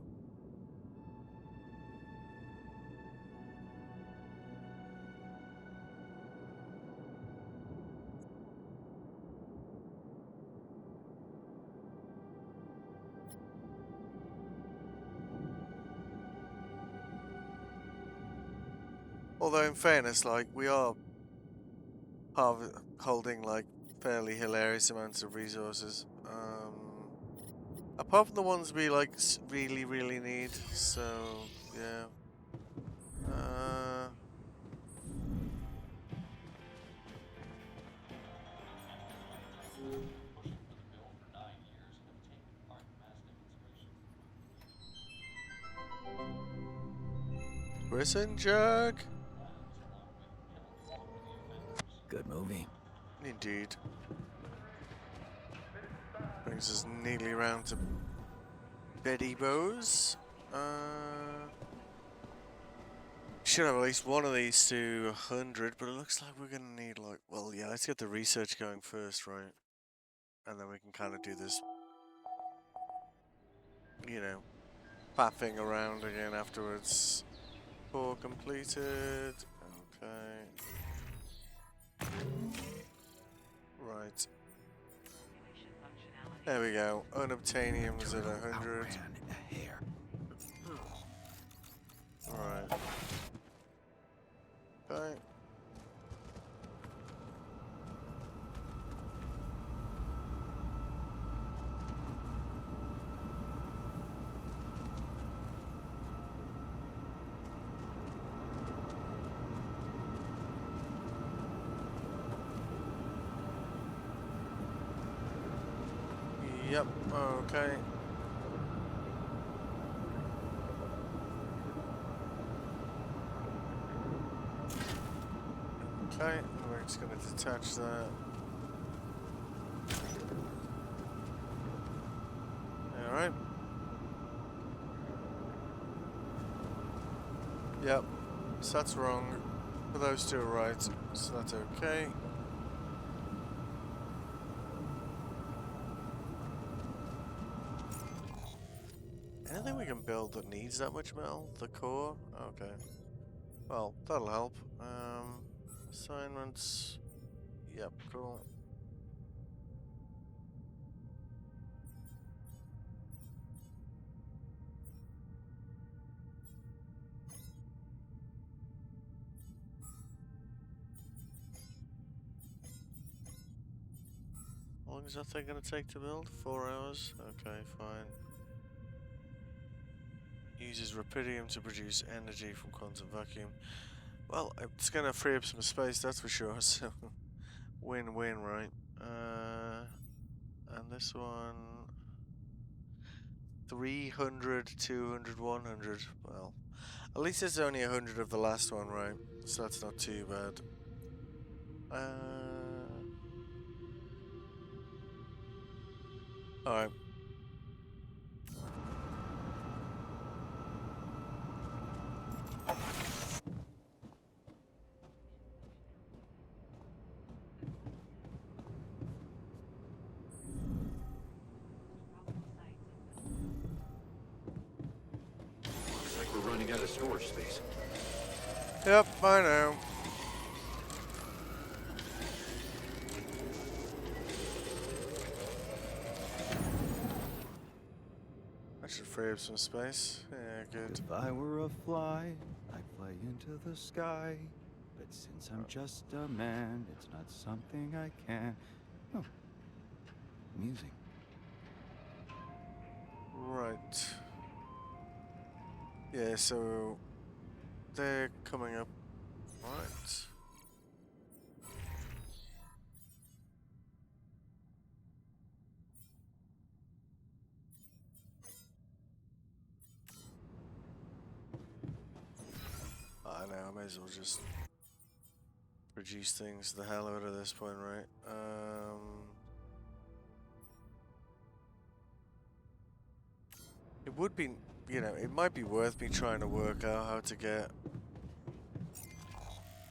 Although in fairness, like, we are holding, like, fairly hilarious amounts of resources. Apart from the ones we, like, really, really need. So, yeah. Prison Jug? Good movie. Indeed. Brings us nearly around to Betty Bose. Should have at least one of these to 100, but it looks like we're gonna need, like, well, yeah, let's get the research going first, right? And then we can kind of do this, you know, faffing around again afterwards. Core completed. Okay. Right. Simulation functionality. There we go. Unobtainium's at 100. Outran a hair. Alright. Okay. Yep, okay. Okay, we're just going to detach that. Alright. Yep, so that's wrong. But those two are right, so that's okay. Anything we can build that needs that much metal? The core? Okay. Well, that'll help. Assignments. Yep, cool. How long is that thing gonna take to build? 4 hours? Okay, fine. Uses rubidium to produce energy from quantum vacuum. Well, it's gonna free up some space, that's for sure, so win-win, right? And this one 300, 200, 100. Well, at least it's only 100 of the last one, right? So that's not too bad. Alright. Looks like we're running out of storage space. Yep, I know. I should free up some space. Yeah, good. If I were a fly, I'd fly into the sky. But since I'm just a man, it's not something I can. Oh, music. Right. Yeah, so they're coming up. Right. I know, I may as well just reduce things the hell out of this point, right? It would be, you know, it might be worth me trying to work out how to get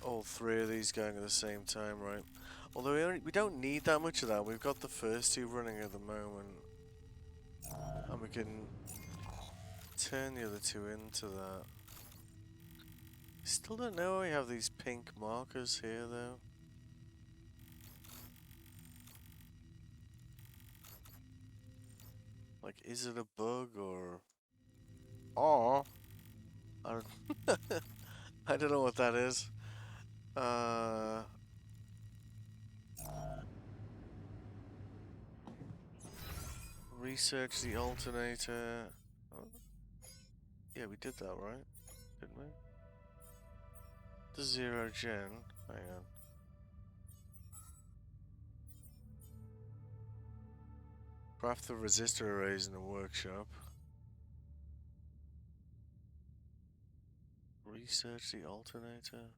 all three of these going at the same time, right? Although we don't need that much of that. We've got the first two running at the moment. And we can turn the other two into that. Still don't know why we have these pink markers here, though. Like, is it a bug or... Oh, I don't, I don't know what that is. Research the alternator. Oh. Yeah, we did that, right? Didn't we? The 0 gen. Hang on. Craft the resistor arrays in the workshop. Research the alternator.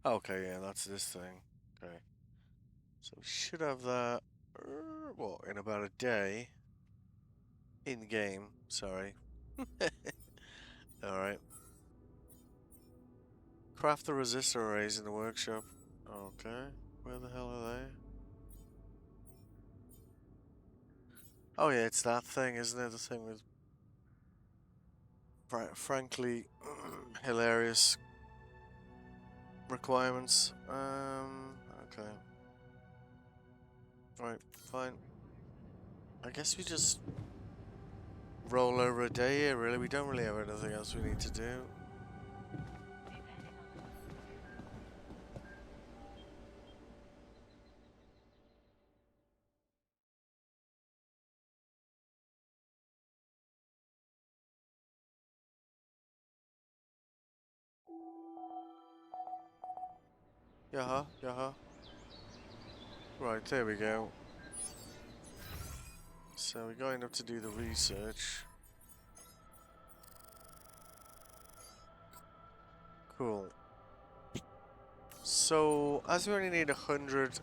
Okay, yeah, that's this thing. Okay. So we should have that, well, in about a day. In game, sorry. Alright. Craft the resistor arrays in the workshop. Okay. Where the hell are they? Oh yeah, it's that thing, isn't it? The thing with frankly hilarious requirements. Okay. Right, fine. I guess we just roll over a day here, really. We don't really have anything else we need to do. Yaha, yaha. Right, there we go. So we're going up to do the research. Cool. So, as we only need 100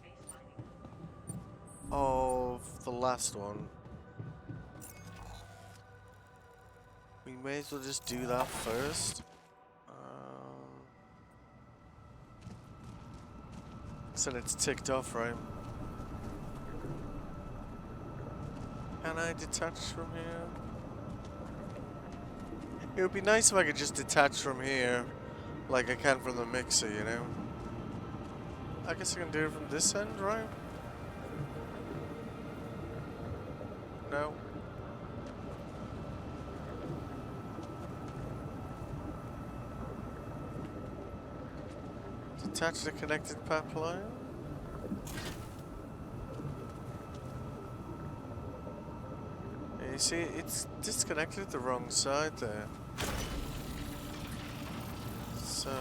of the last one, we may as well just do that first. So it's ticked off, right? Can I detach from here? It would be nice if I could just detach from here like I can from the mixer, you know? I guess I can do it from this end, right? No? Detach the connected pipeline? You see, it's disconnected the wrong side there. So...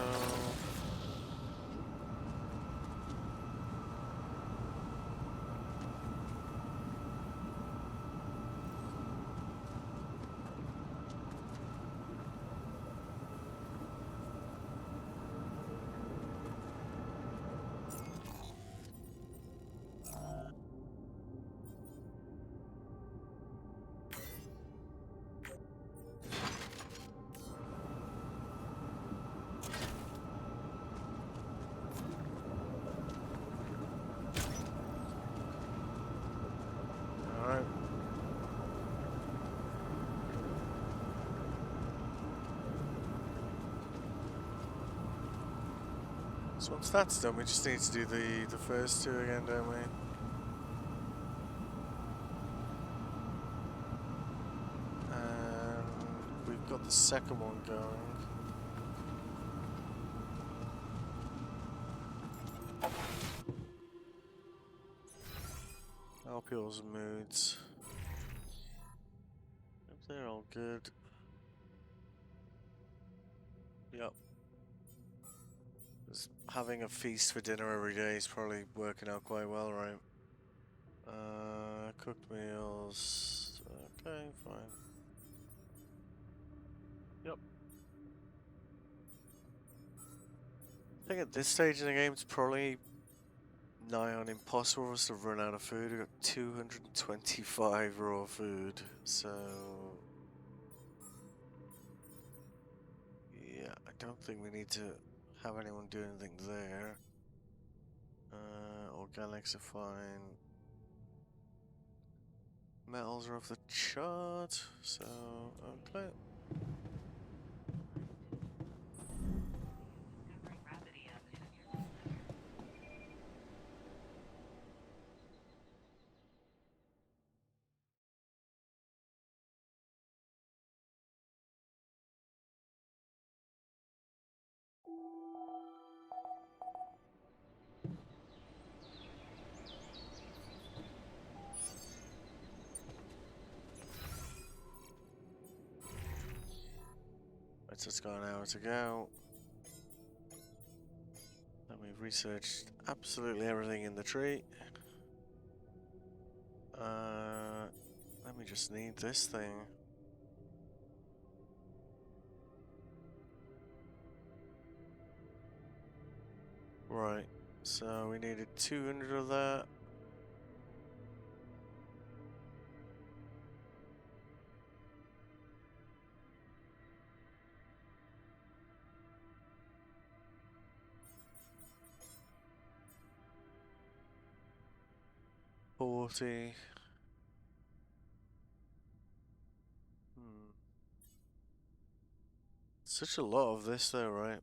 Alright. So once that's done, we just need to do the first two again, don't we? And we've got the second one going. LPO's moods. If they're all good. Yep. Just having a feast for dinner every day is probably working out quite well, right? Cooked meals. Okay, fine. Yep. think at this stage in the game, it's probably nigh on impossible for us to run out of food. We've got 225 raw food, so yeah, I don't think we need to have anyone do anything there. Organics are fine. Metals are off the chart, so okay. Discovering Rapidium. Right, so it's got an hour to go. And we've researched absolutely everything in the tree. Let me just need this thing. Right, so we needed 200 of that. $40. Such a lot of this though, right?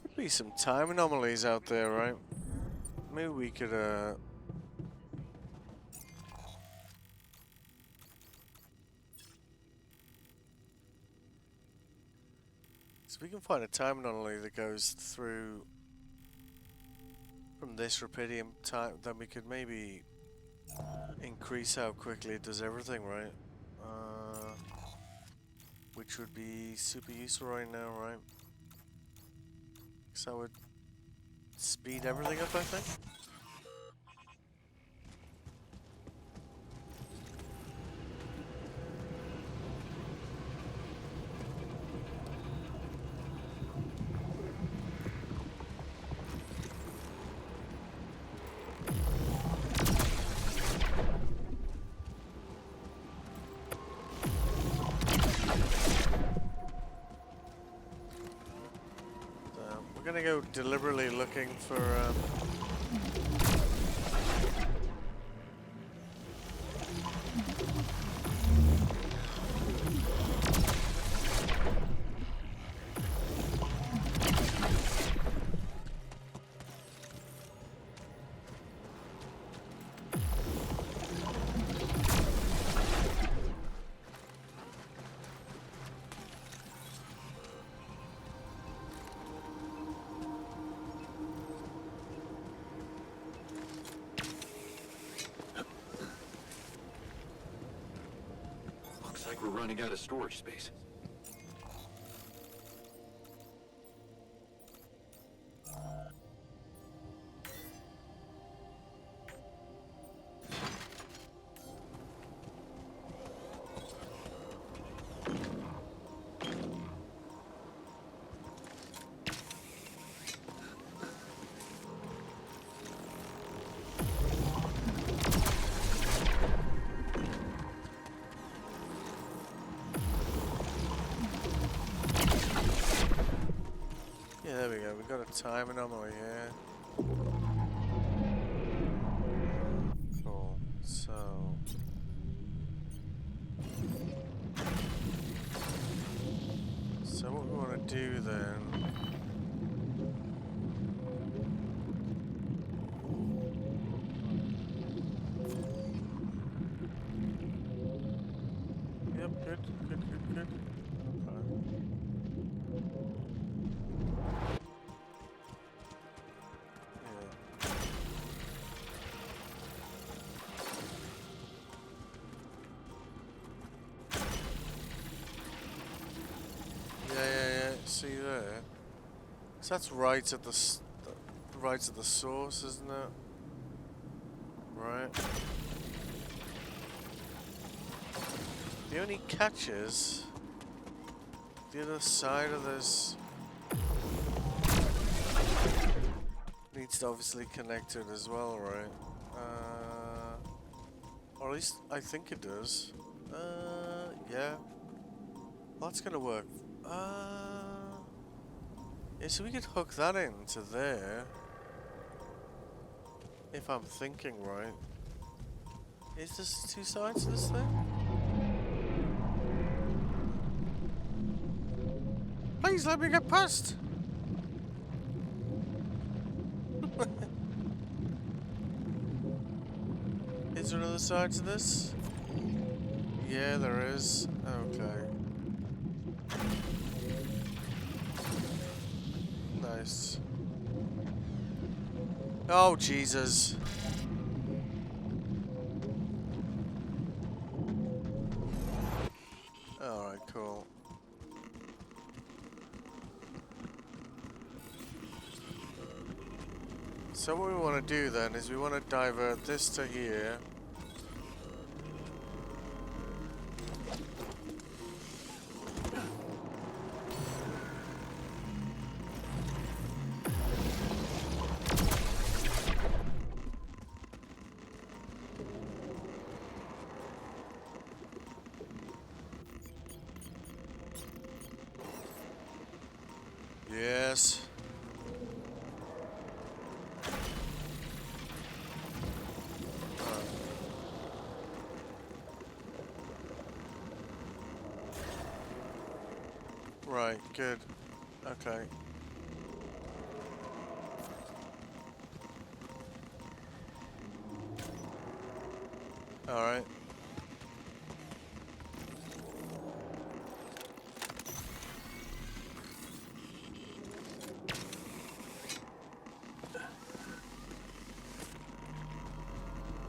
Could be some time anomalies out there, right? Maybe we could so we can find a time anomaly that goes through from this rupidium time, then we could maybe increase how quickly it does everything, right? Which would be super useful right now, right? So that would speed everything up, I think. We're gonna go deliberately looking for Looks like we're running out of storage space. yeah, there we go. We got a time anomaly here. Cool. So what we want to do then? Yep, good. Okay. Yeah. See there. So that's right at the source, isn't it? Right. The only catch is the other side of this needs to obviously connect it as well, right? Or at least I think it does. Yeah. That's gonna work. Yeah, so we could hook that into there. If I'm thinking right. Is this two sides of this thing? Please let me get past! Is there another side to this? Yeah, there is. Okay. Nice. Oh, Jesus. Alright, cool. So what we want to do then is we want to divert this to here. Yes. Right, good. Okay. Alright.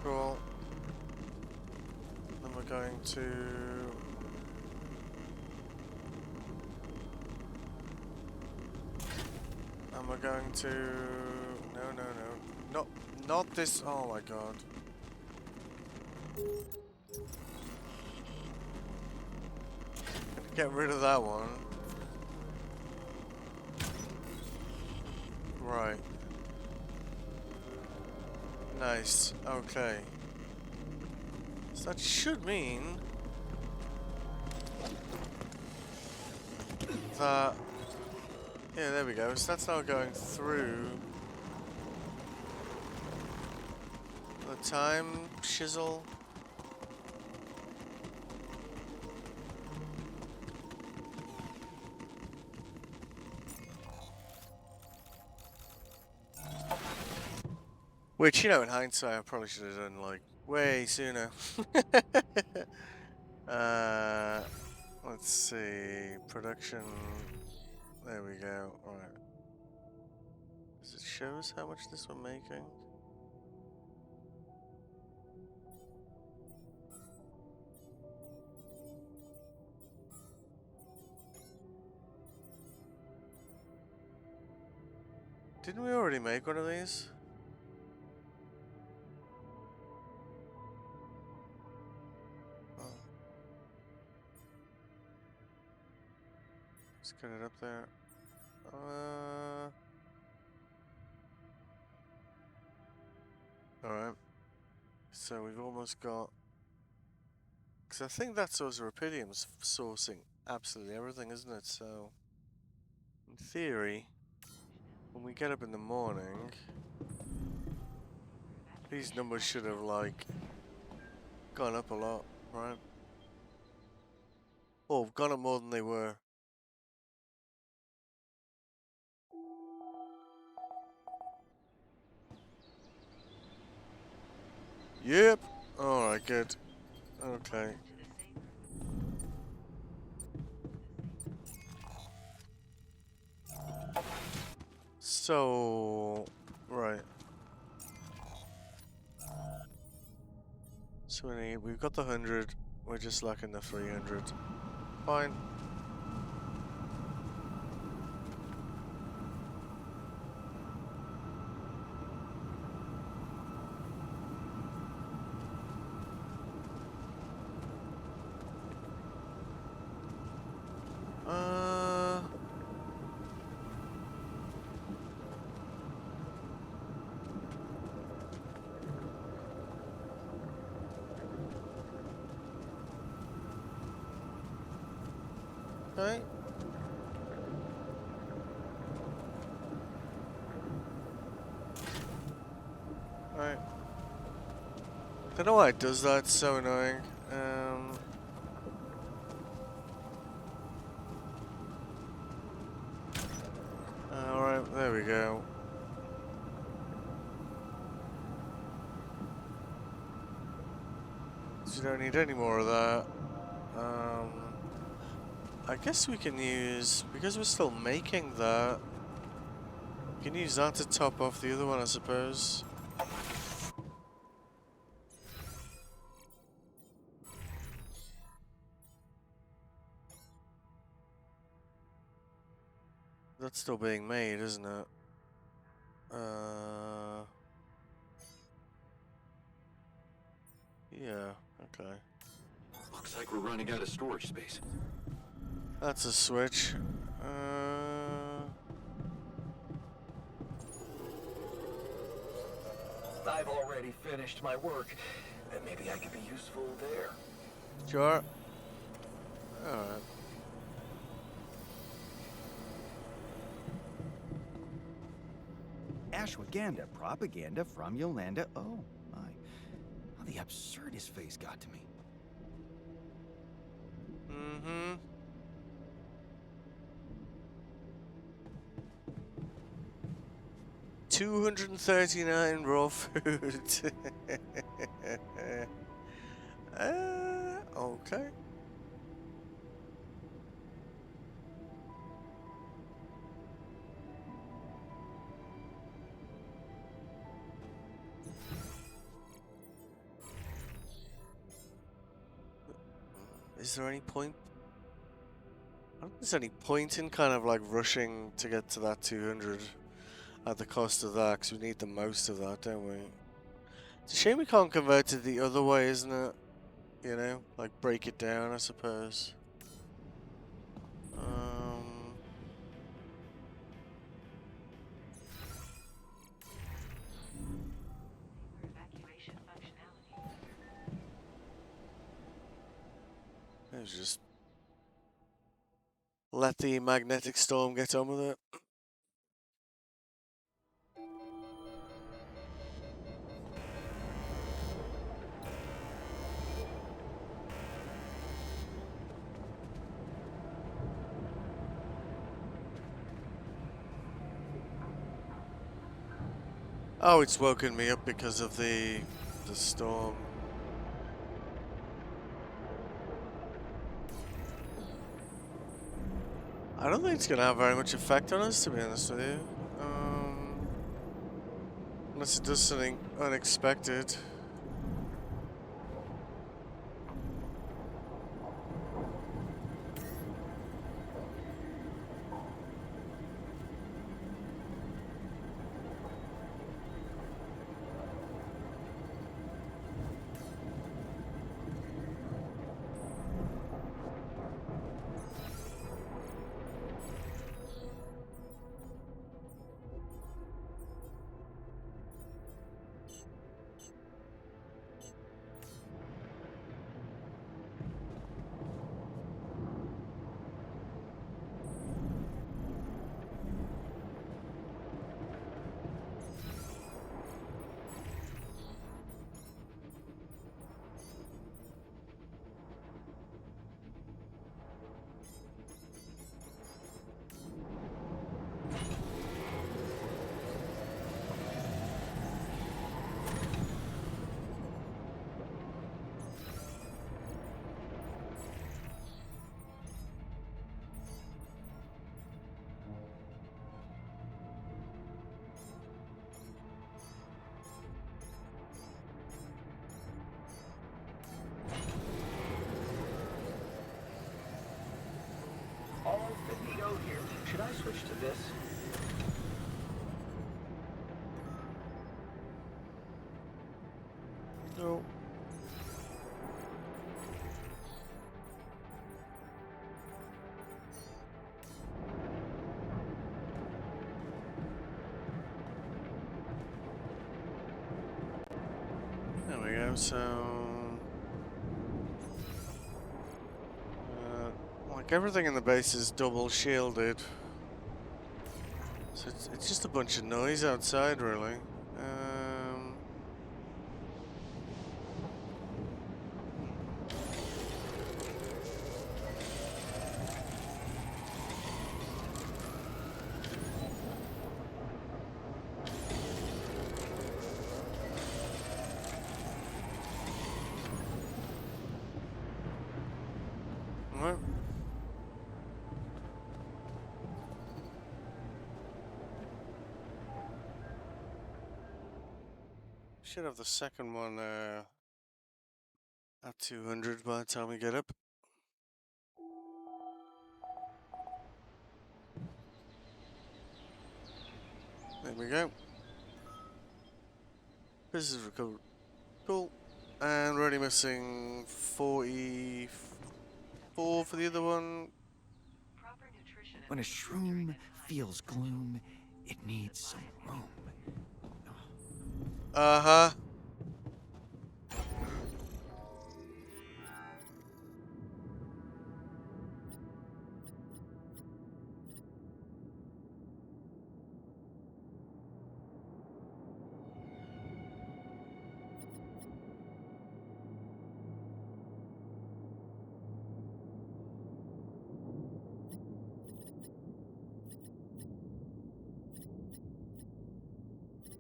Cool. Then we're going to... And we're going to... No. Not this... Oh my god. Get rid of that one. Right. Nice. Okay. So that should mean that... Yeah, there we go. So that's now going through the time chisel. Which, you know, in hindsight, I probably should have done, like, way sooner. Let's see. Production. There we go. Alright. Does it show us how much this we're making? Didn't we already make one of these? Let's get it up there. Alright. So we've almost got... Because I think that's those Rupidium's sourcing absolutely everything, isn't it? So, in theory, when we get up in the morning, these numbers should have, like, gone up a lot, right? Oh, gone up more than they were. Yep. Alright, good. Okay. So, right. So we've got the 100, we're just lacking the 300. Fine. Okay. Right. Don't know why it does that, it's so annoying. Alright, there we go. So you don't need any more of that. I guess we can use, because we're still making that, we can use that to top off the other one, I suppose. That's still being made, isn't it? Yeah, okay. Looks like we're running out of storage space. That's a switch. I've already finished my work. Maybe I could be useful there. Sure. Alright. Ashwagandha propaganda from Yolanda. Oh, my. How the absurd his face got to me. Mm-hmm. $239 raw food. Okay. Is there any point? I don't think there's any point in kind of like rushing to get to that 200 at the cost of that, because we need the most of that, don't we? It's a shame we can't convert it the other way, isn't it? You know, like break it down, I suppose. Evacuation functionality. Let's just let the magnetic storm get on with it. Oh, it's woken me up because of the storm. I don't think it's gonna have very much effect on us, to be honest with you. Unless it does something unexpected. All finito here. Should I switch to this? No. There we go, so... why Like everything in the base is double shielded. So it's just a bunch of noise outside, really. Right. Should have the second one at 200 by the time we get up. There we go. This is recovered. Cool. And we're only missing 44 for the other one. Proper nutrition and When a food shroom during this time feels is essential. gloom, it needs some room. Uh-huh.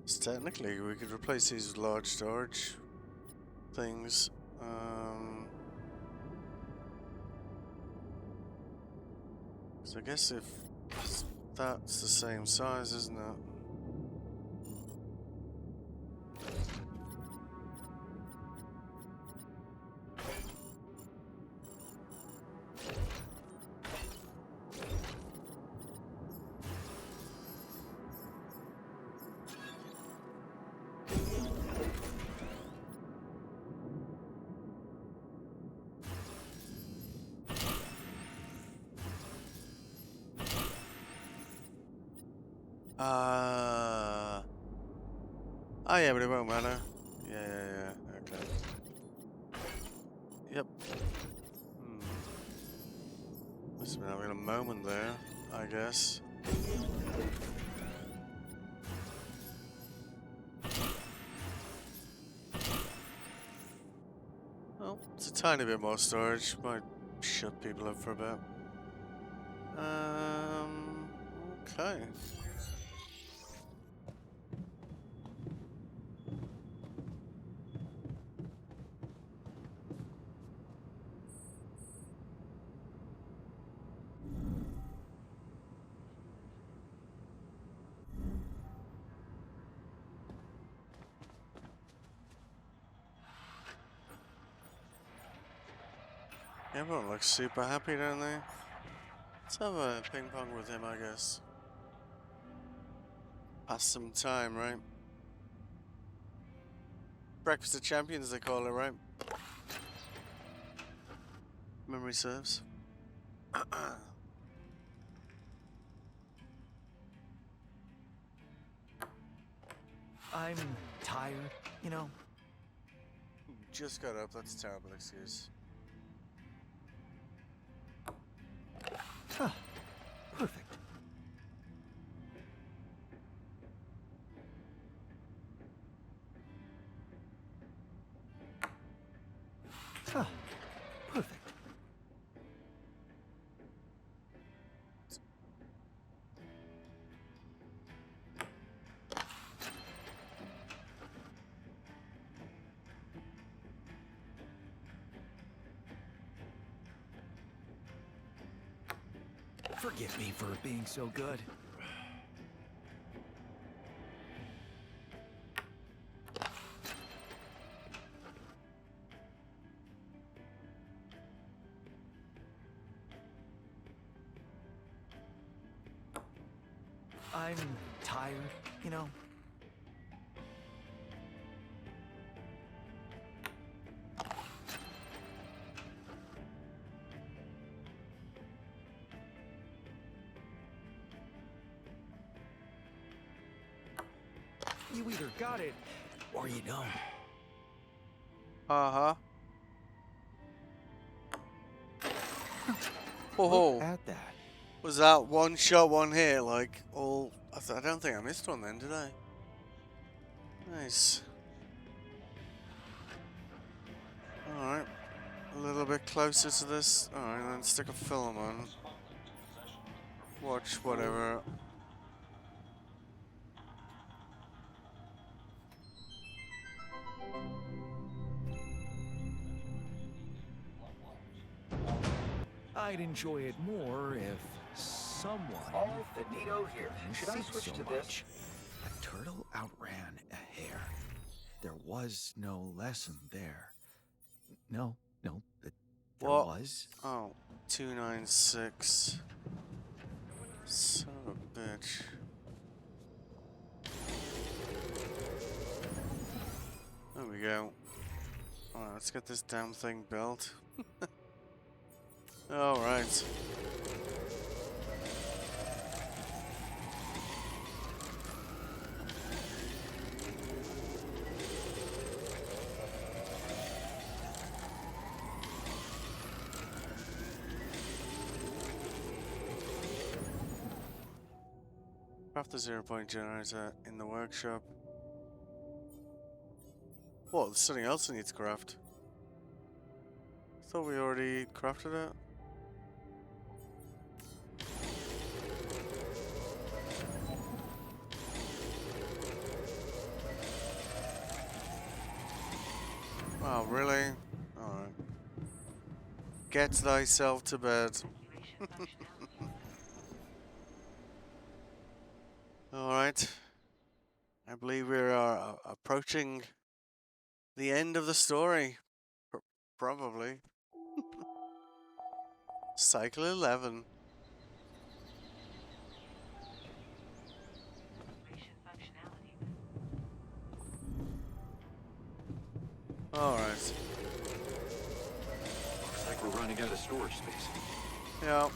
So technically, we could replace these with large storage things. So I guess if that's the same size, isn't it? Oh yeah, but it won't matter. Yeah. Okay. Yep. Must have been having a moment there, I guess. Oh, it's a tiny bit more storage. Might shut people up for a bit. Okay. Everyone looks super happy, don't they? Let's have a ping pong with him, I guess. Pass some time, right? Breakfast of Champions, they call it, right? Memory serves. I'm tired, you know. Just got up, that's a terrible excuse. Huh. Perfect. Huh. Perfect. Forgive me for being so good. I'm tired, you know. You either got it or you don't. Uh-huh. Oh, Look at that. was that one shot, one hit? Like all? I don't think I missed one then, did I? Nice. All right, a little bit closer to this. All right, then stick a film on. Watch whatever. I'd enjoy it more if someone All finito here. didn't Should I think switch so to this? much. A turtle outran a hare. There was no lesson there. No, there What? was. Oh, 296. Son of a bitch. There we go. Alright, let's get this damn thing built. Alright. Craft the 0-point generator in the workshop. What? There's something else I need to craft. Thought we already crafted it. Wow, really? Alright. Get thyself to bed. Alright. I believe we are approaching the end of the story. Probably. Cycle 11. Functionality. Alright. Looks like we're running out of storage space. Yeah.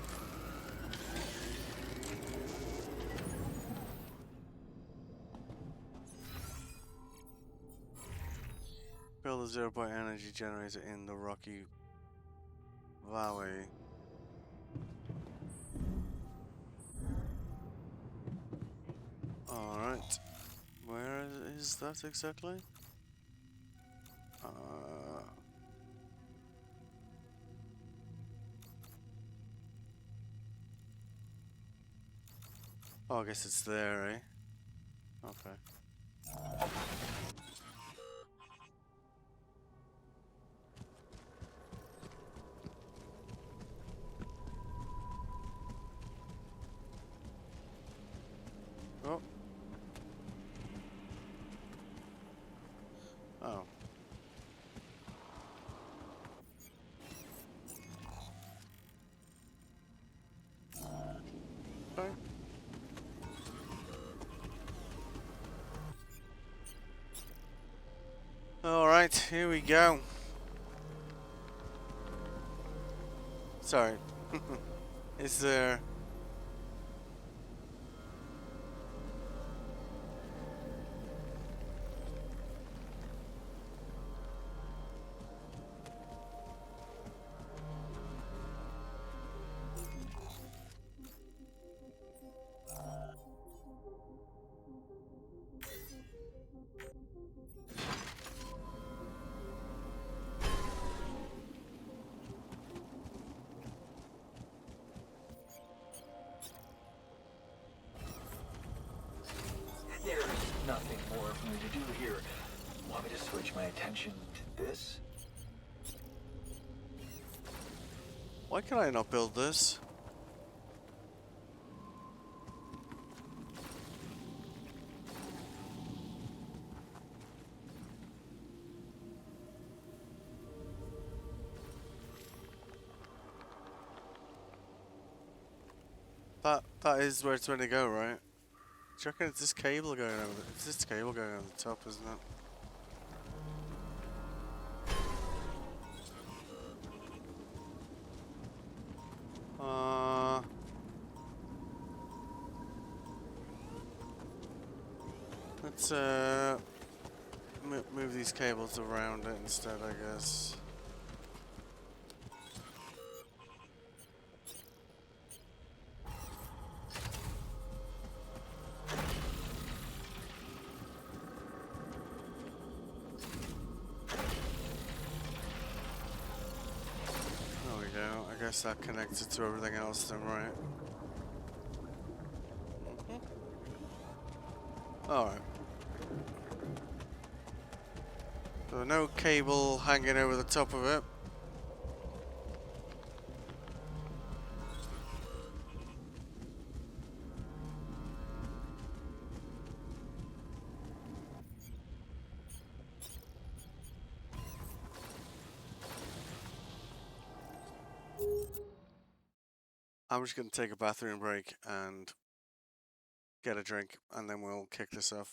Build a 0-point energy generator in the Rocky Valley. Alright. Where is that exactly? Oh, I guess it's there, eh? Okay. Oh. Oh. Okay. Alright, here we go. Sorry. Is there... There's nothing more for me to do here. Want me to switch my attention to this? Why can I not build this? That is where it's going to go, right? Do you reckon it's this cable going over? It's this cable going over the top, isn't it? Let's move these cables around it instead, I guess. guess that connects it to everything else then, right? Alright. So no cable hanging over the top of it. I'm just going to take a bathroom break and get a drink, and then we'll kick this off.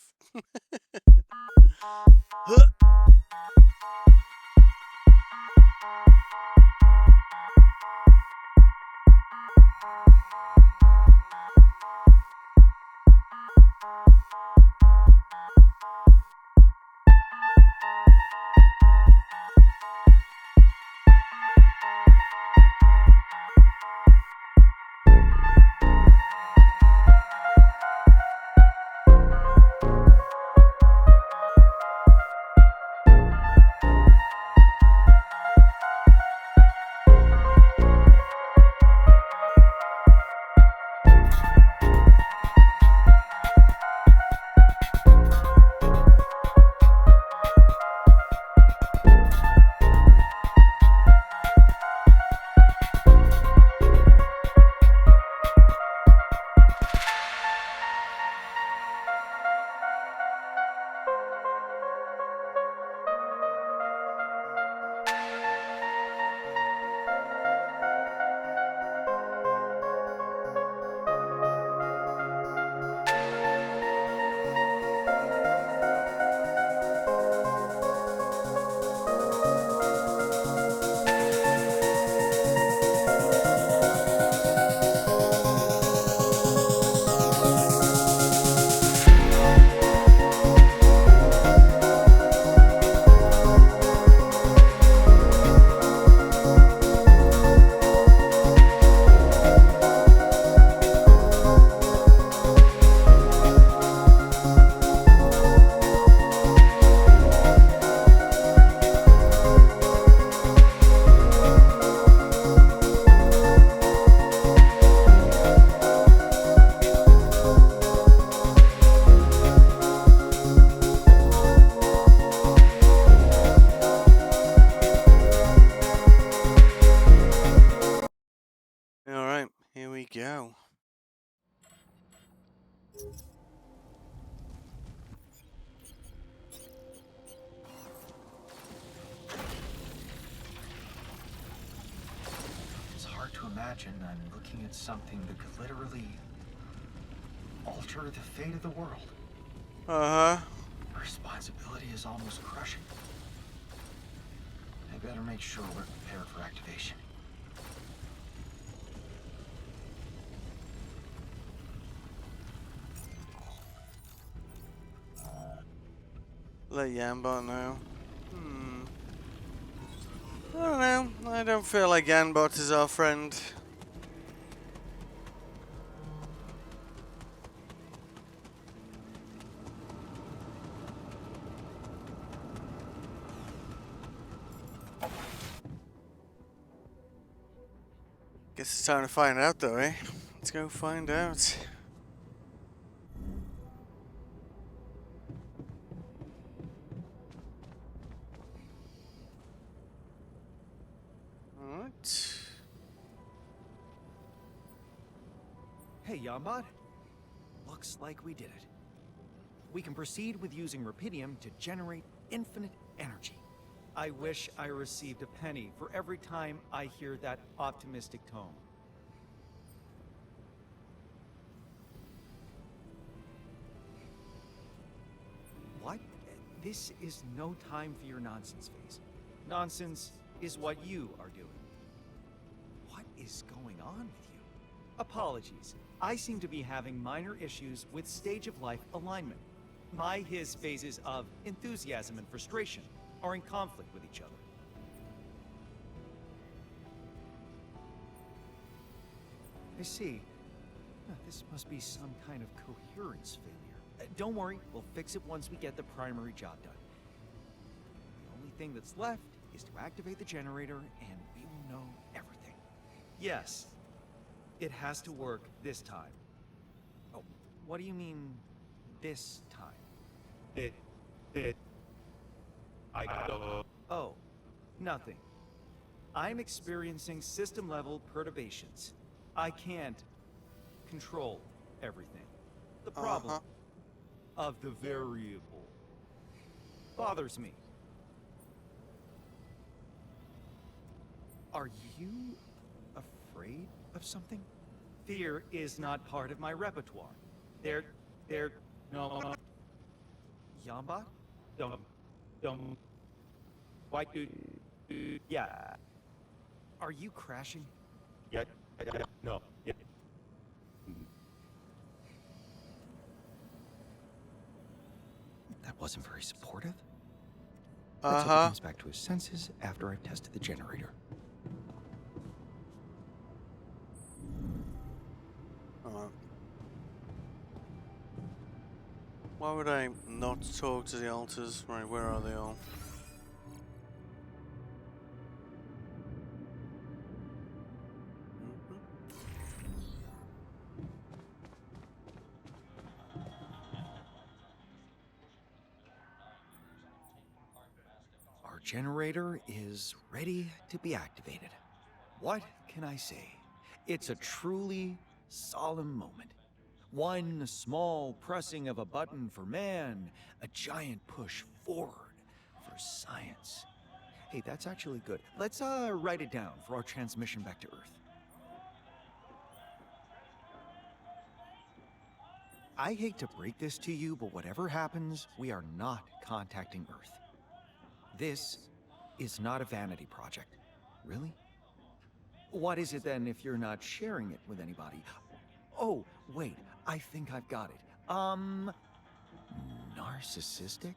Alright, here we go. It's hard to imagine I'm looking at something that could literally alter the fate of the world. Uh-huh. The responsibility is almost crushing. I better make sure we're prepared for activation. Let Yanbot know. I don't know. I don't feel like Yanbot is our friend. Guess it's time to find out though, eh? Let's go find out. Alright. Hey, Yanbot. Looks like we did it. We can proceed with using Rupidium to generate infinite energy. I wish I received a penny for every time I hear that optimistic tone. What? This is no time for your nonsense phase. Nonsense is what you are doing. What is going on with you? Apologies. I seem to be having minor issues with stage of life alignment. My his phases of enthusiasm and frustration are in conflict with each other. I see. This must be some kind of coherence failure. Don't worry, we'll fix it once we get the primary job done. The only thing that's left is to activate the generator, and we will know everything. Yes. It has to work this time. Oh, what do you mean, this time? Oh, nothing. I'm experiencing system-level perturbations. I can't control everything. The problem of the variable bothers me. Are you afraid of something? Fear is not part of my repertoire. No. Yamba? Why do... Yeah. Are you crashing? Yeah. No. Yeah. That wasn't very supportive. Let's hope he comes back to his senses after I've tested the generator. Alright. Why would I not talk to the alters? Right, where are they all? Our generator is ready to be activated. What can I say? It's a truly solemn moment. One small pressing of a button for man, a giant push forward for science. Hey, that's actually good. Let's write it down for our transmission back to Earth. I hate to break this to you, but whatever happens, we are not contacting Earth. This is not a vanity project. Really? What is it then if you're not sharing it with anybody? Oh, wait, I think I've got it. Narcissistic?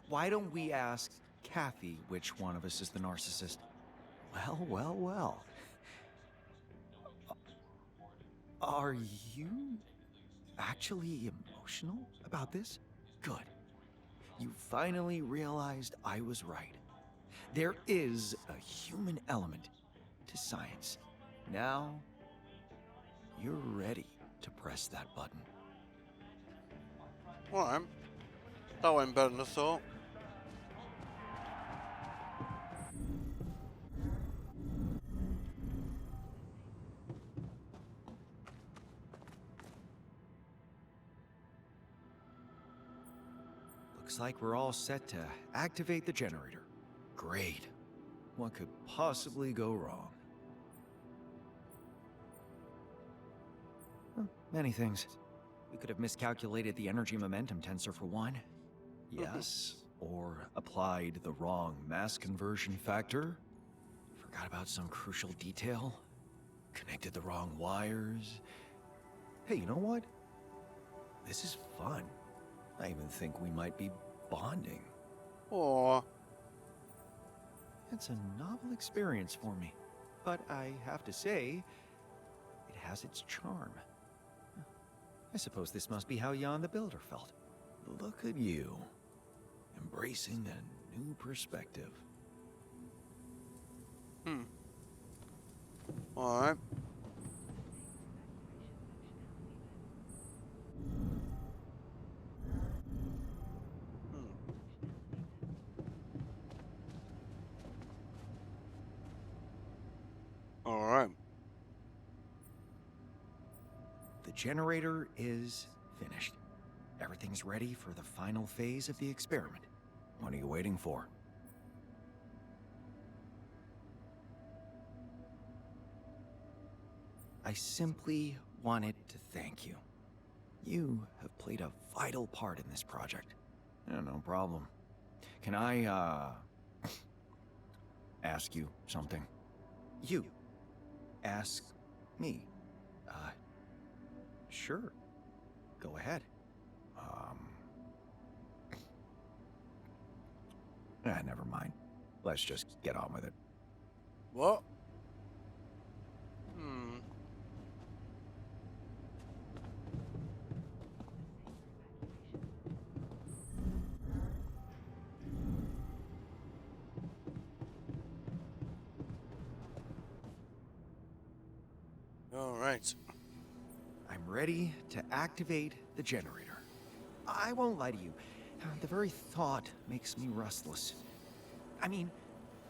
Why don't we ask Kathy which one of us is the narcissist? Well. Are you actually emotional about this? Good. You finally realized I was right. There is a human element to science. Now, you're ready to press that button. Alright. That went better than I thought. Looks like we're all set to activate the generator. Great. What could possibly go wrong? Many things. We could have miscalculated the energy momentum tensor for one. Yes. Or applied the wrong mass conversion factor. Forgot about some crucial detail. Connected the wrong wires. Hey, you know what? This is fun. I even think we might be bonding. Or It's a novel experience for me. But I have to say, it has its charm. I suppose this must be how Jan the Builder felt. Look at you, embracing a new perspective. alright. Alright. The generator is finished. Everything's ready for the final phase of the experiment. What are you waiting for? I simply wanted to thank you. You have played a vital part in this project. Yeah, no problem. Can I, ask you something? You. Ask me. Sure. Go ahead. Never mind. Let's just get on with it. What? All right. I'm ready to activate the generator. I won't lie to you. The very thought makes me restless. I mean,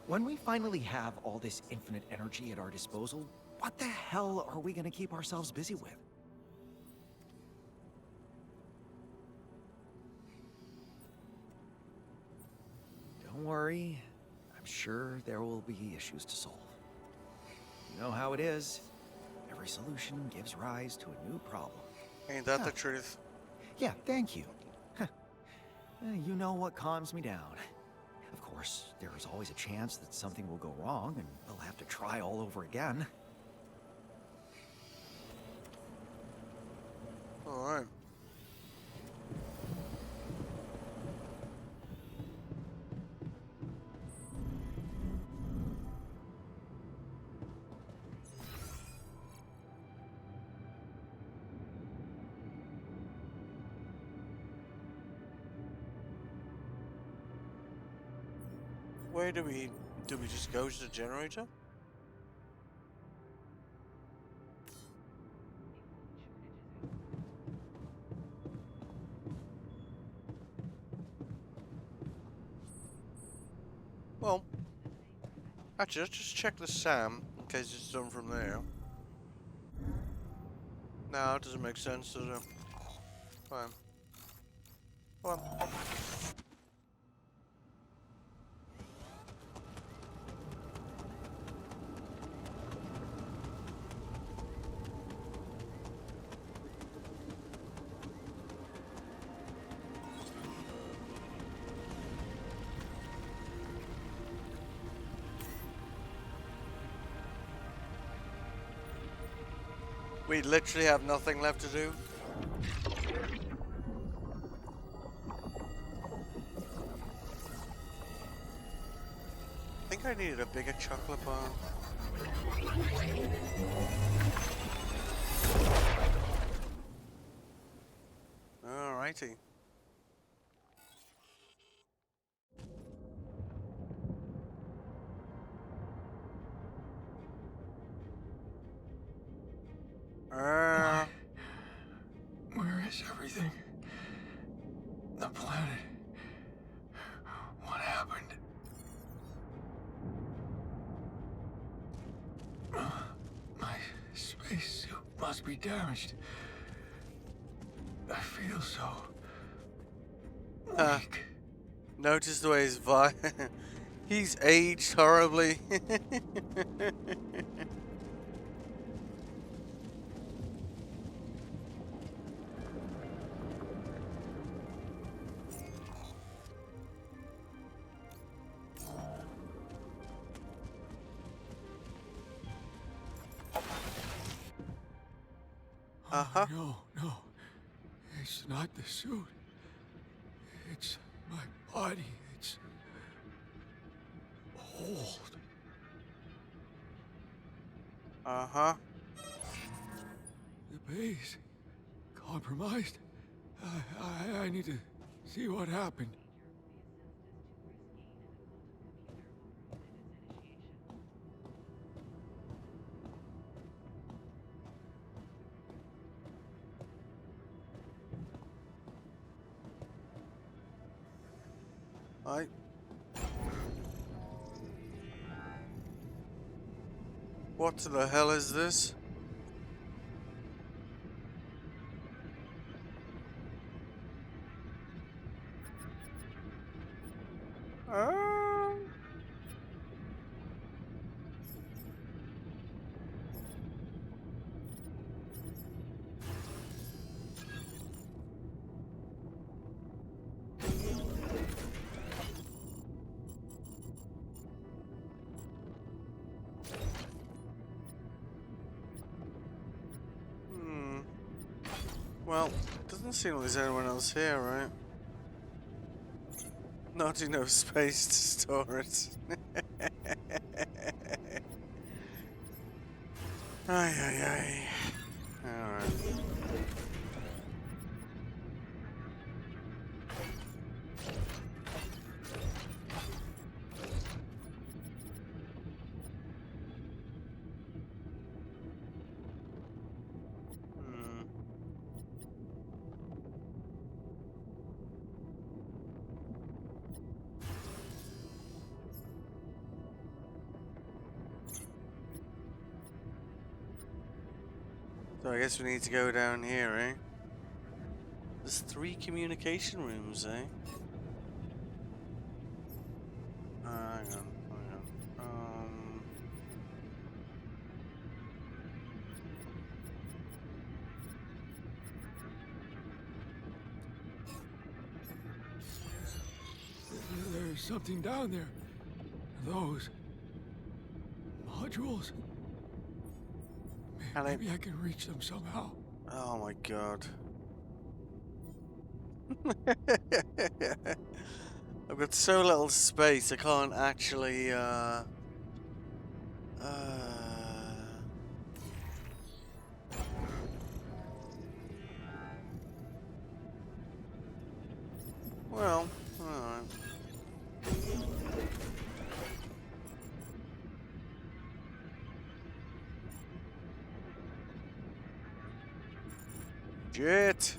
when we finally have all this infinite energy at our disposal, what the hell are we gonna keep ourselves busy with? Don't worry. I'm sure there will be issues to solve. You know how it is. Every solution gives rise to a new problem. Ain't that the Huh. truth? Yeah, thank you. You know what calms me down. Of course, there is always a chance that something will go wrong and we'll have to try all over again. All right. Where do we just go to the generator? Well, actually, let's just check the SAM in case it's done from there. No, it doesn't make sense, does it? Fine. Come on. We literally have nothing left to do. I think I needed a bigger chocolate bar. Alrighty. Where is everything? The planet. What happened? My spacesuit must be damaged. I feel so weak. Notice the way he's aged horribly. Uh-huh. No, it's not the suit. It's my body. It's old. Uh-huh. The base compromised. I need to see what happened. What the hell is this? Well, doesn't seem like there's anyone else here, right? Not enough space to store it. Ay, ay, ay. Alright. So I guess we need to go down here, eh? There's 3 communication rooms, eh? Hang on. There's something down there. Those modules. Can I- Maybe I can reach them somehow. Oh my god. I've got so little space, I can't actually, Well, alright. Shit!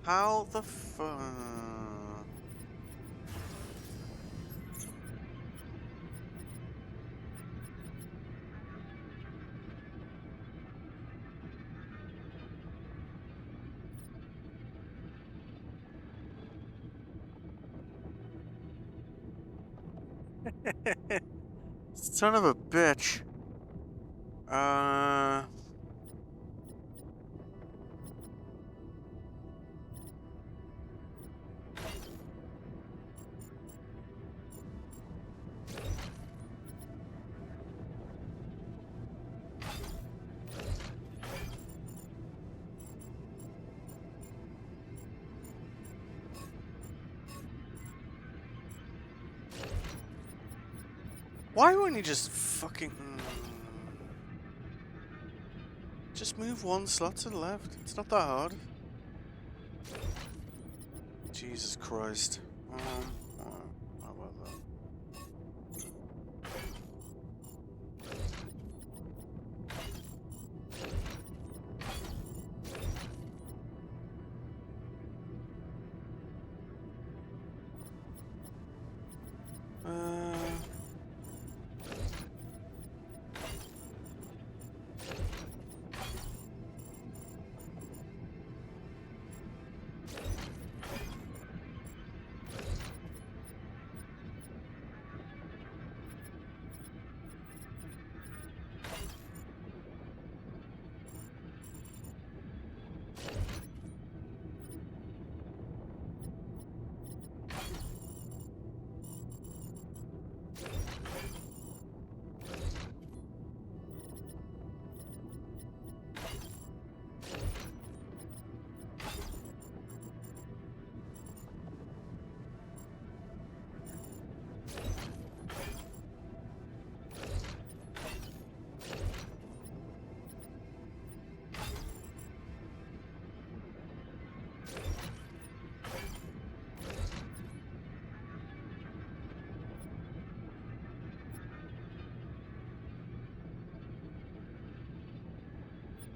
How the fuck? Son of a bitch. Why won't you just fucking... Just move one slot to the left. It's not that hard. Jesus Christ. How about that?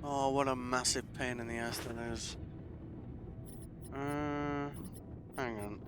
Oh, what a massive pain in the ass that is. Hang on.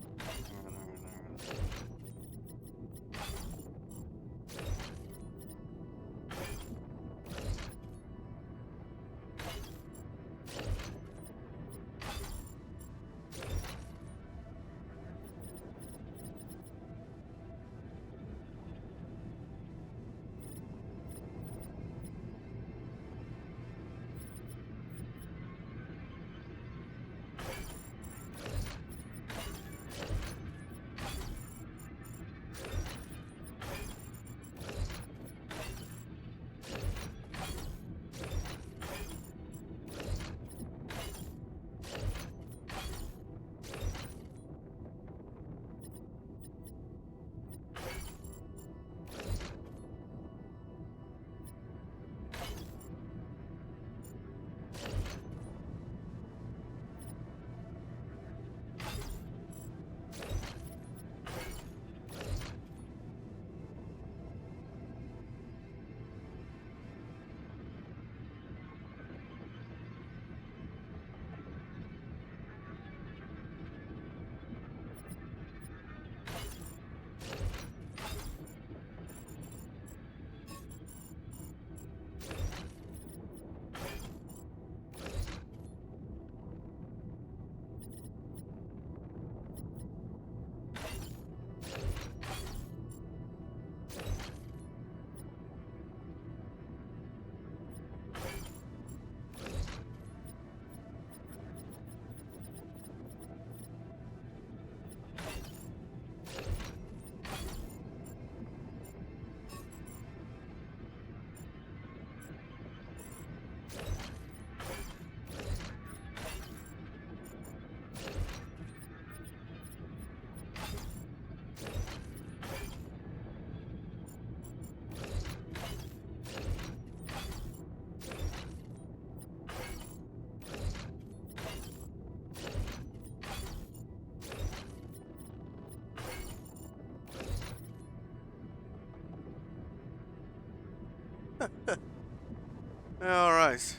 Alright.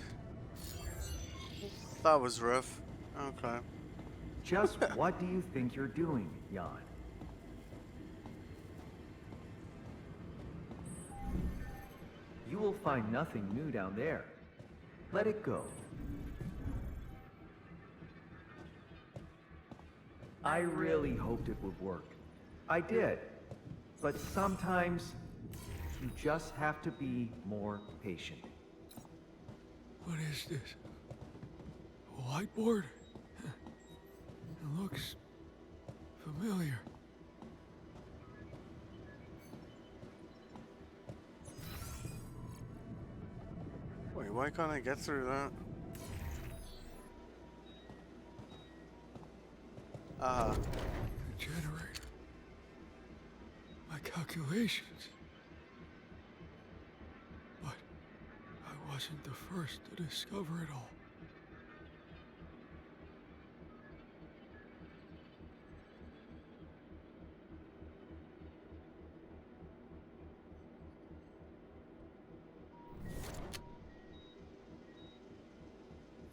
That was rough. Okay. Just what do you think you're doing, Jan? You will find nothing new down there. Let it go. I really hoped it would work. I did. But sometimes, you just have to be more patient. What is this? A whiteboard? It looks familiar. Wait, why can't I get through that? Ah. The generator. My calculations. But I wasn't the first to discover it all.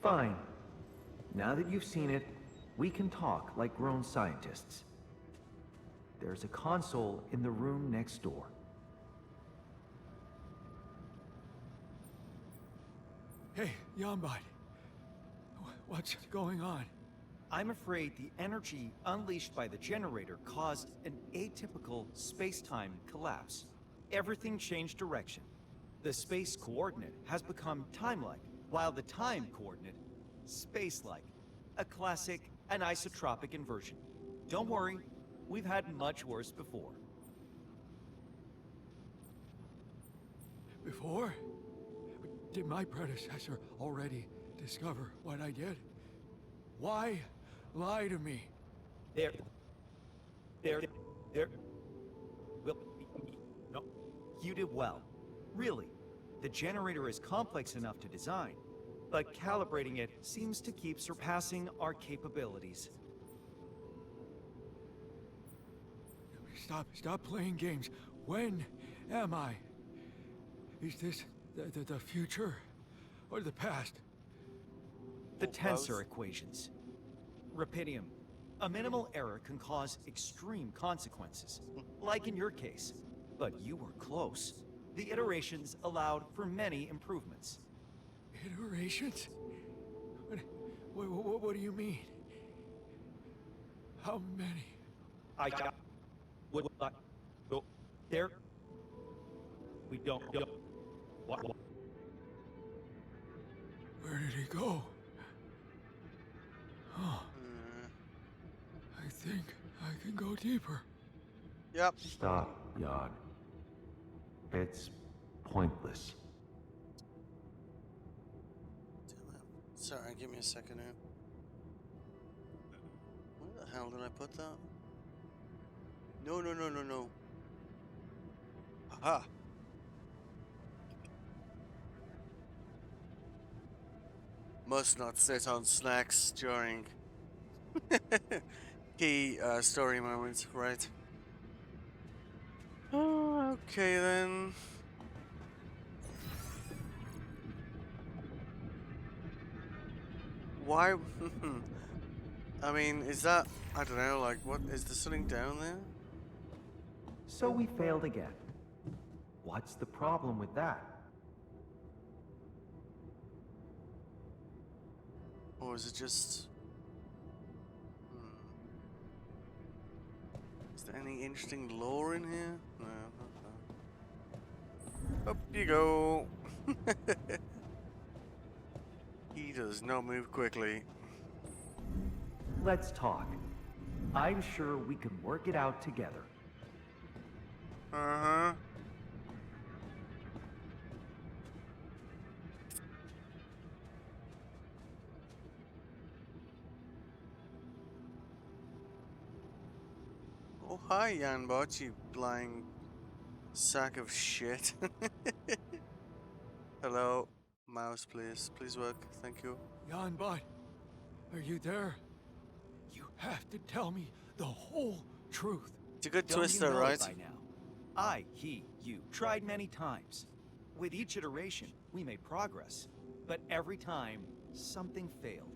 Fine. Now that you've seen it, we can talk like grown scientists. There's a console in the room next door. Hey, Yambot. What's going on? I'm afraid the energy unleashed by the generator caused an atypical space-time collapse. Everything changed direction. The space coordinate has become time-like, while the time coordinate, space-like. A classic anisotropic inversion. Don't worry, we've had much worse before. Before? Did my predecessor already discover what I did? Why lie to me? There. Well, no, you did well. Really, the generator is complex enough to design, but calibrating it seems to keep surpassing our capabilities. Stop playing games. When am I? Is this the future or the past? The tensor equations. Rapidium. A minimal error can cause extreme consequences, like in your case. But you were close. The iterations allowed for many improvements. Iterations? What do you mean? How many? There. We don't. What? Where did he go? Huh. I think I can go deeper. Yep. Stop, Jan. It's pointless. Damn it. Sorry, give me a second here. Where the hell did I put that? No. Aha! Must not sit on snacks during key story moments, right? Oh, okay then. Why? I mean, is that, I don't know, like, what, is there something down there? So we failed again. What's the problem with that? Or is it just... Is there any interesting lore in here? No, not that. Up you go! He does not move quickly. Let's talk. I'm sure we can work it out together. Uh-huh. Oh, hi, Yanbot, you blind sack of shit. Hello, mouse, please. Please work. Thank you. Yanbot, are you there? You have to tell me the whole truth. It's a good Don't twister, you know right? it by now? I, he, you, tried many times. With each iteration, we made progress. But every time, something failed.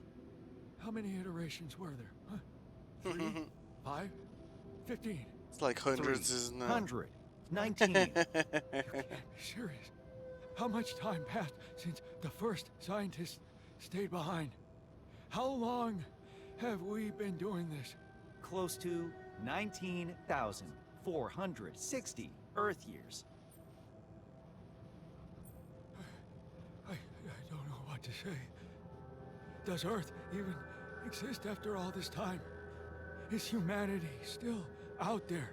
How many iterations were there? Huh? 3, 5, 15. It's like hundreds, isn't it? 100, 19. You can't be serious. How much time passed since the first scientist stayed behind? How long have we been doing this? Close to 19,460 Earth years. I don't know what to say. Does Earth even exist after all this time? Is humanity still out there?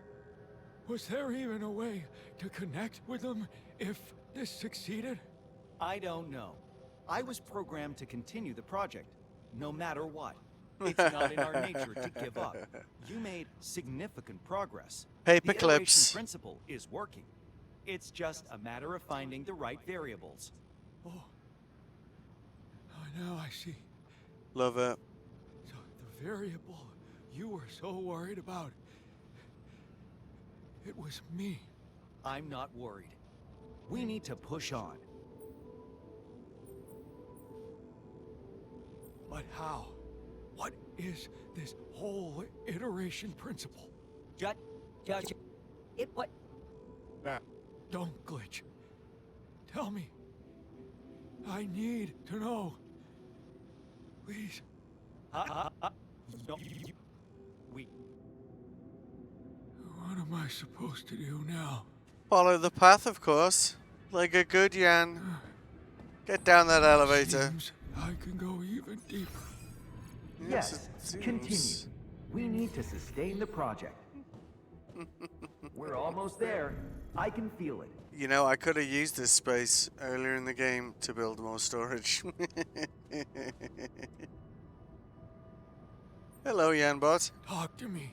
Was there even a way to connect with them if this succeeded? I don't know. I was programmed to continue the project, no matter what. It's not in our nature to give up. You made significant progress. The iteration Paperclips. principle is working. It's just a matter of finding the right variables. Oh, now I see. Love it. So the variable you were so worried about, it was me. I'm not worried. We need to push on. But how? What is this whole iteration principle? It what? Don't glitch. Tell me. I need to know. Please. No, we. What am I supposed to do now? Follow the path, of course. Like a good Yan. Get down that elevator. Seems I can go even deeper. Yes, Yes, it continue. seems. We need to sustain the project. We're almost there. I can feel it. You know, I could have used this space earlier in the game to build more storage. Hello, Yanbot. Talk to me.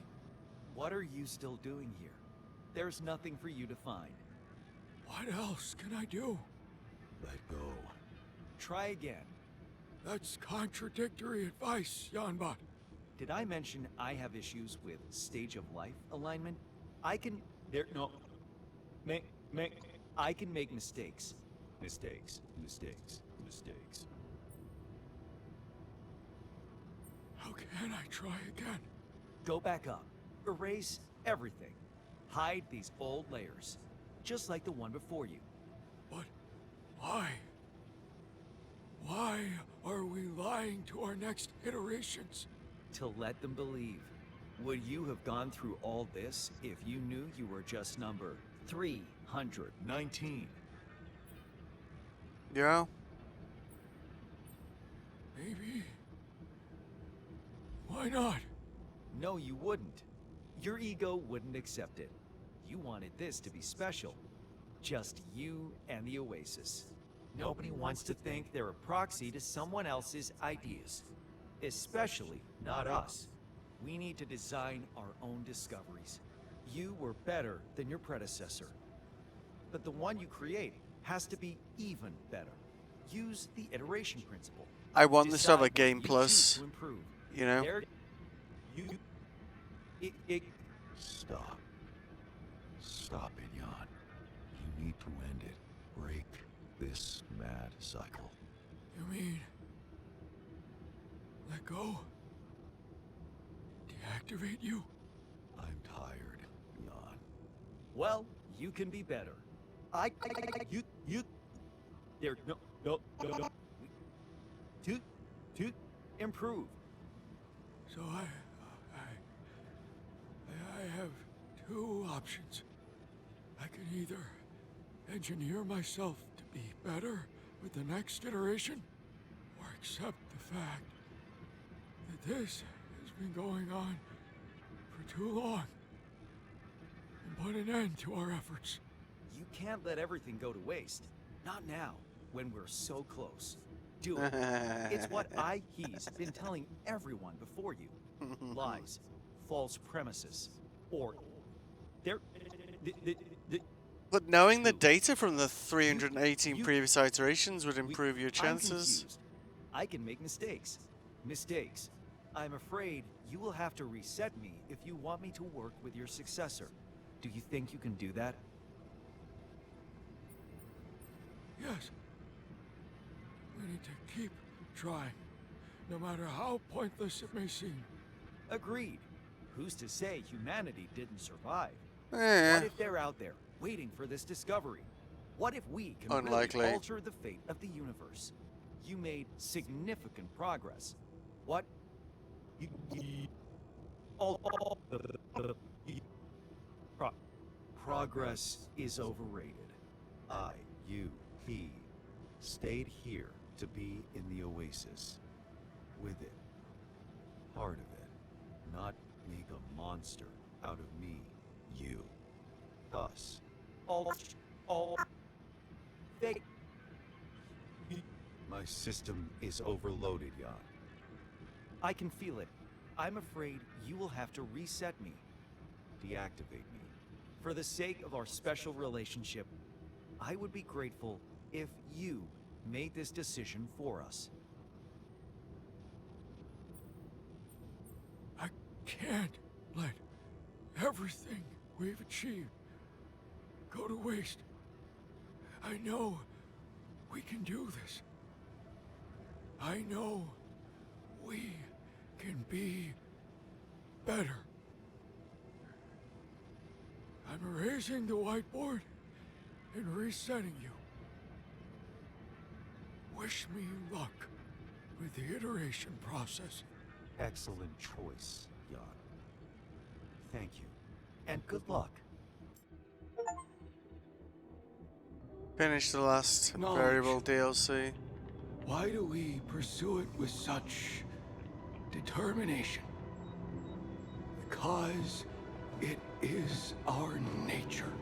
What are you still doing here? There's nothing for you to find. What else can I do? Let go. Try again. That's contradictory advice, Yanbot. Did I mention I have issues with stage of life alignment? I can I can make mistakes. Mistakes. How can I try again? Go back up. Erase everything. Hide these old layers. Just like the one before you. But why? Why are we lying to our next iterations? To let them believe. Would you have gone through all this if you knew you were just number 319? Yeah? Maybe. Why not? No, you wouldn't. Your ego wouldn't accept it. You wanted this to be special. Just you and the Oasis. Nobody wants to think they're a proxy to someone else's ideas. Especially not us. We need to design our own discoveries. You were better than your predecessor. But the one you create has to be even better. Use the iteration principle. I want this to have a Decide Game what you Plus, choose to improve. you know? There, it Stop. Stop it, Jan. You need to end it. Break this mad cycle. You mean... let go? Deactivate you? I'm tired, Jan. Well, you can be better. You. There, no. To improve. So I have two options. I can either engineer myself to be better with the next iteration, or accept the fact that this has been going on for too long, and put an end to our efforts. You can't let everything go to waste. Not now, when we're so close. Do it. It's what he's been telling everyone before you. Lies, false premises, or But knowing the data from the 318 previous iterations would improve your I'm chances. confused. I can make mistakes. Mistakes. I'm afraid you will have to reset me if you want me to work with your successor. Do you think you can do that? Yes. We need to keep trying, no matter how pointless it may seem. Agreed. Who's to say humanity didn't survive? Eh, What if they're out there, waiting for this discovery? What if we can Unlikely. really alter the fate of the universe? You made significant progress. What? Progress is overrated. He stayed here to be in the Oasis. With it. Part of it. Not make a monster out of me. You. Us. All. They. My system is overloaded, Jan. I can feel it. I'm afraid you will have to reset me. Deactivate me. For the sake of our special relationship, I would be grateful if you made this decision for us. I can't let everything we've achieved go to waste. I know we can do this. I know we can be better. I'm erasing the whiteboard and resetting you. Wish me luck with the iteration process. Excellent choice, Jan. Thank you. And good luck. finish the last Knowledge. variable DLC. Why do we pursue it with such determination? Because it is our nature.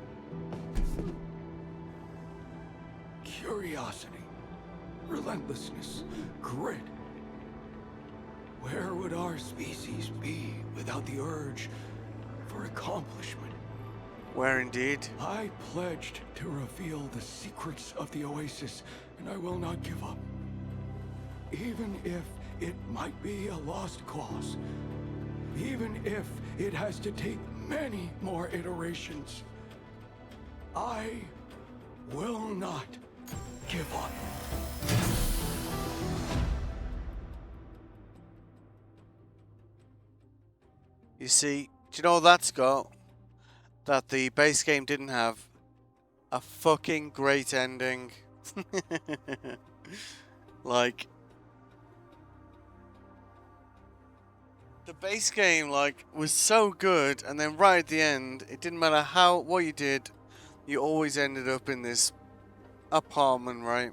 Curiosity, relentlessness, grit. Where would our species be without the urge for accomplishment? Where indeed? I pledged to reveal the secrets of the Oasis, and I will not give up. Even if it might be a lost cause. Even if it has to take many more iterations. I will not give up. You see, do you know what that's got? That the base game didn't have a fucking great ending. Like, the base game, like, was so good, and then right at the end, it didn't matter what you did, you always ended up in this apartment, right?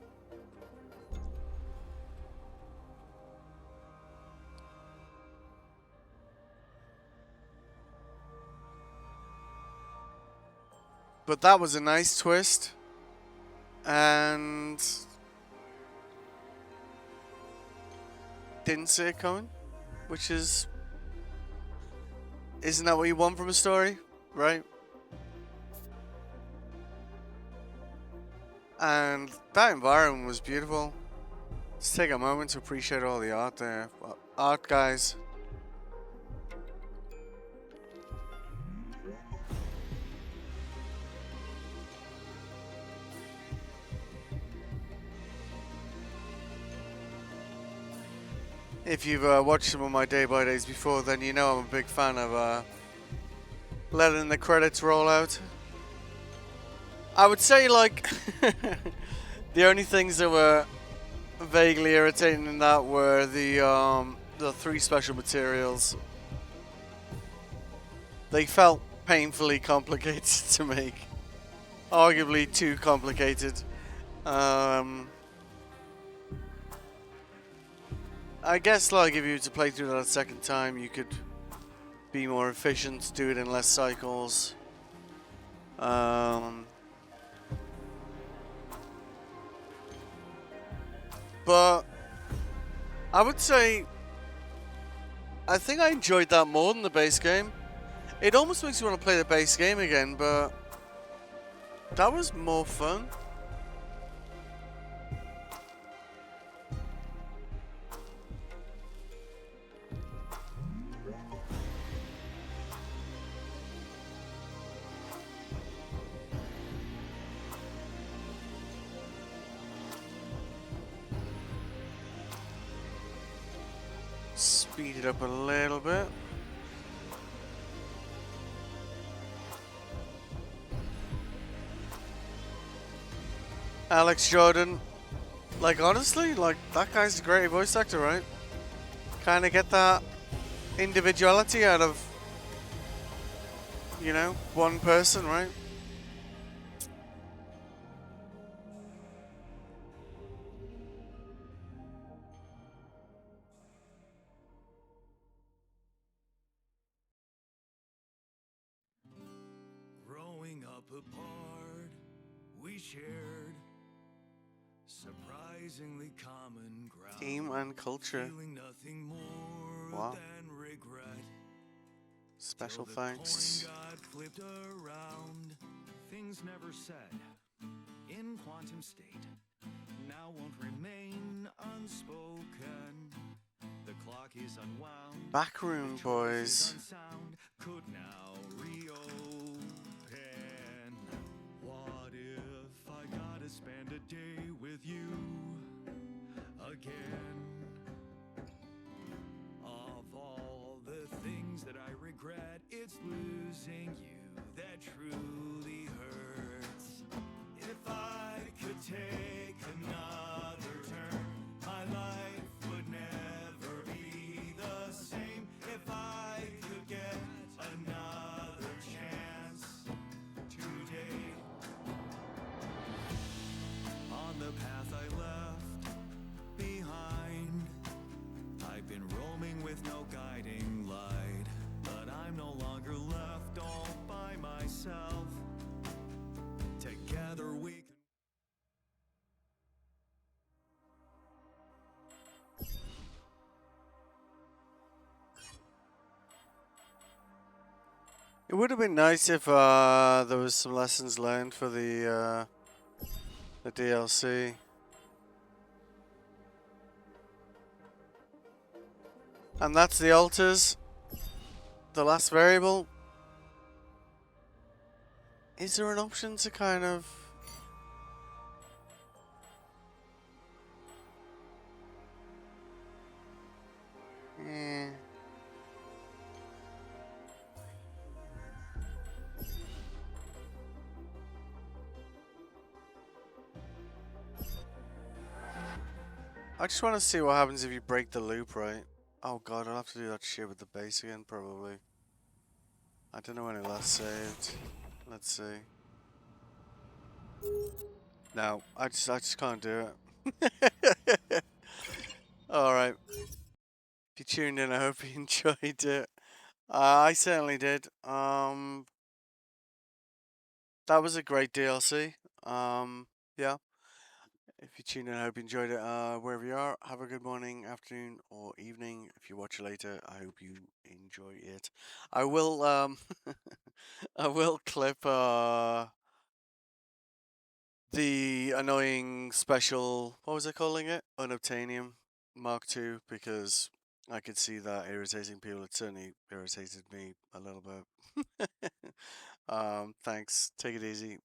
But that was a nice twist, and didn't see it coming, which is, isn't that what you want from a story, right? And that environment was beautiful. Let's take a moment to appreciate all the art there. Art, guys. If you've watched some of my day-by-days before, then you know I'm a big fan of letting the credits roll out. I would say, like, the only things that were vaguely irritating in that were the 3 special materials. They felt painfully complicated to make. Arguably too complicated. I guess, like, if you were to play through that a second time, you could be more efficient, do it in less cycles. But I would say I think I enjoyed that more than the base game. It almost makes me want to play the base game again, but that was more fun. speed it up a little bit. Alex Jordan, like honestly, like that guy's a great voice actor, right? Kind of get that individuality out of, you know, one person, right? Growing up apart, we shared surprisingly common ground. Team and culture. Feeling nothing more Wow. than regret. Special Till the thanks. coin got flipped around. Things never said in quantum state now won't remain unspoken. The clock is unwound. Backroom The choice is boys. unsound, could now reopen. What if I gotta spend a day with you again? Of all the things that I regret, it's losing you that truly hurts. If I could take another turn, my life would never be the same. If I could get another chance today. On the path I left behind, I've been roaming with no guiding light, but I'm no longer left all by myself. Together we can. It would have been nice if there was some lessons learned for the DLC. And that's the alters. The last variable. Is there an option to kind of... Eh. I just want to see what happens if you break the loop, right? Oh god, I'll have to do that shit with the base again, probably. I don't know when it last saved. Let's see. No, I just can't do it. Alright. If you tuned in, I hope you enjoyed it. I certainly did. That was a great DLC. Yeah. If you tuned in, I hope you enjoyed it. Wherever you are, have a good morning, afternoon, or evening. If you watch it later, I hope you enjoy it. I will I will clip the annoying special, what was I calling it? Unobtainium Mark II, because I could see that irritating people. It certainly irritated me a little bit. Thanks. Take it easy.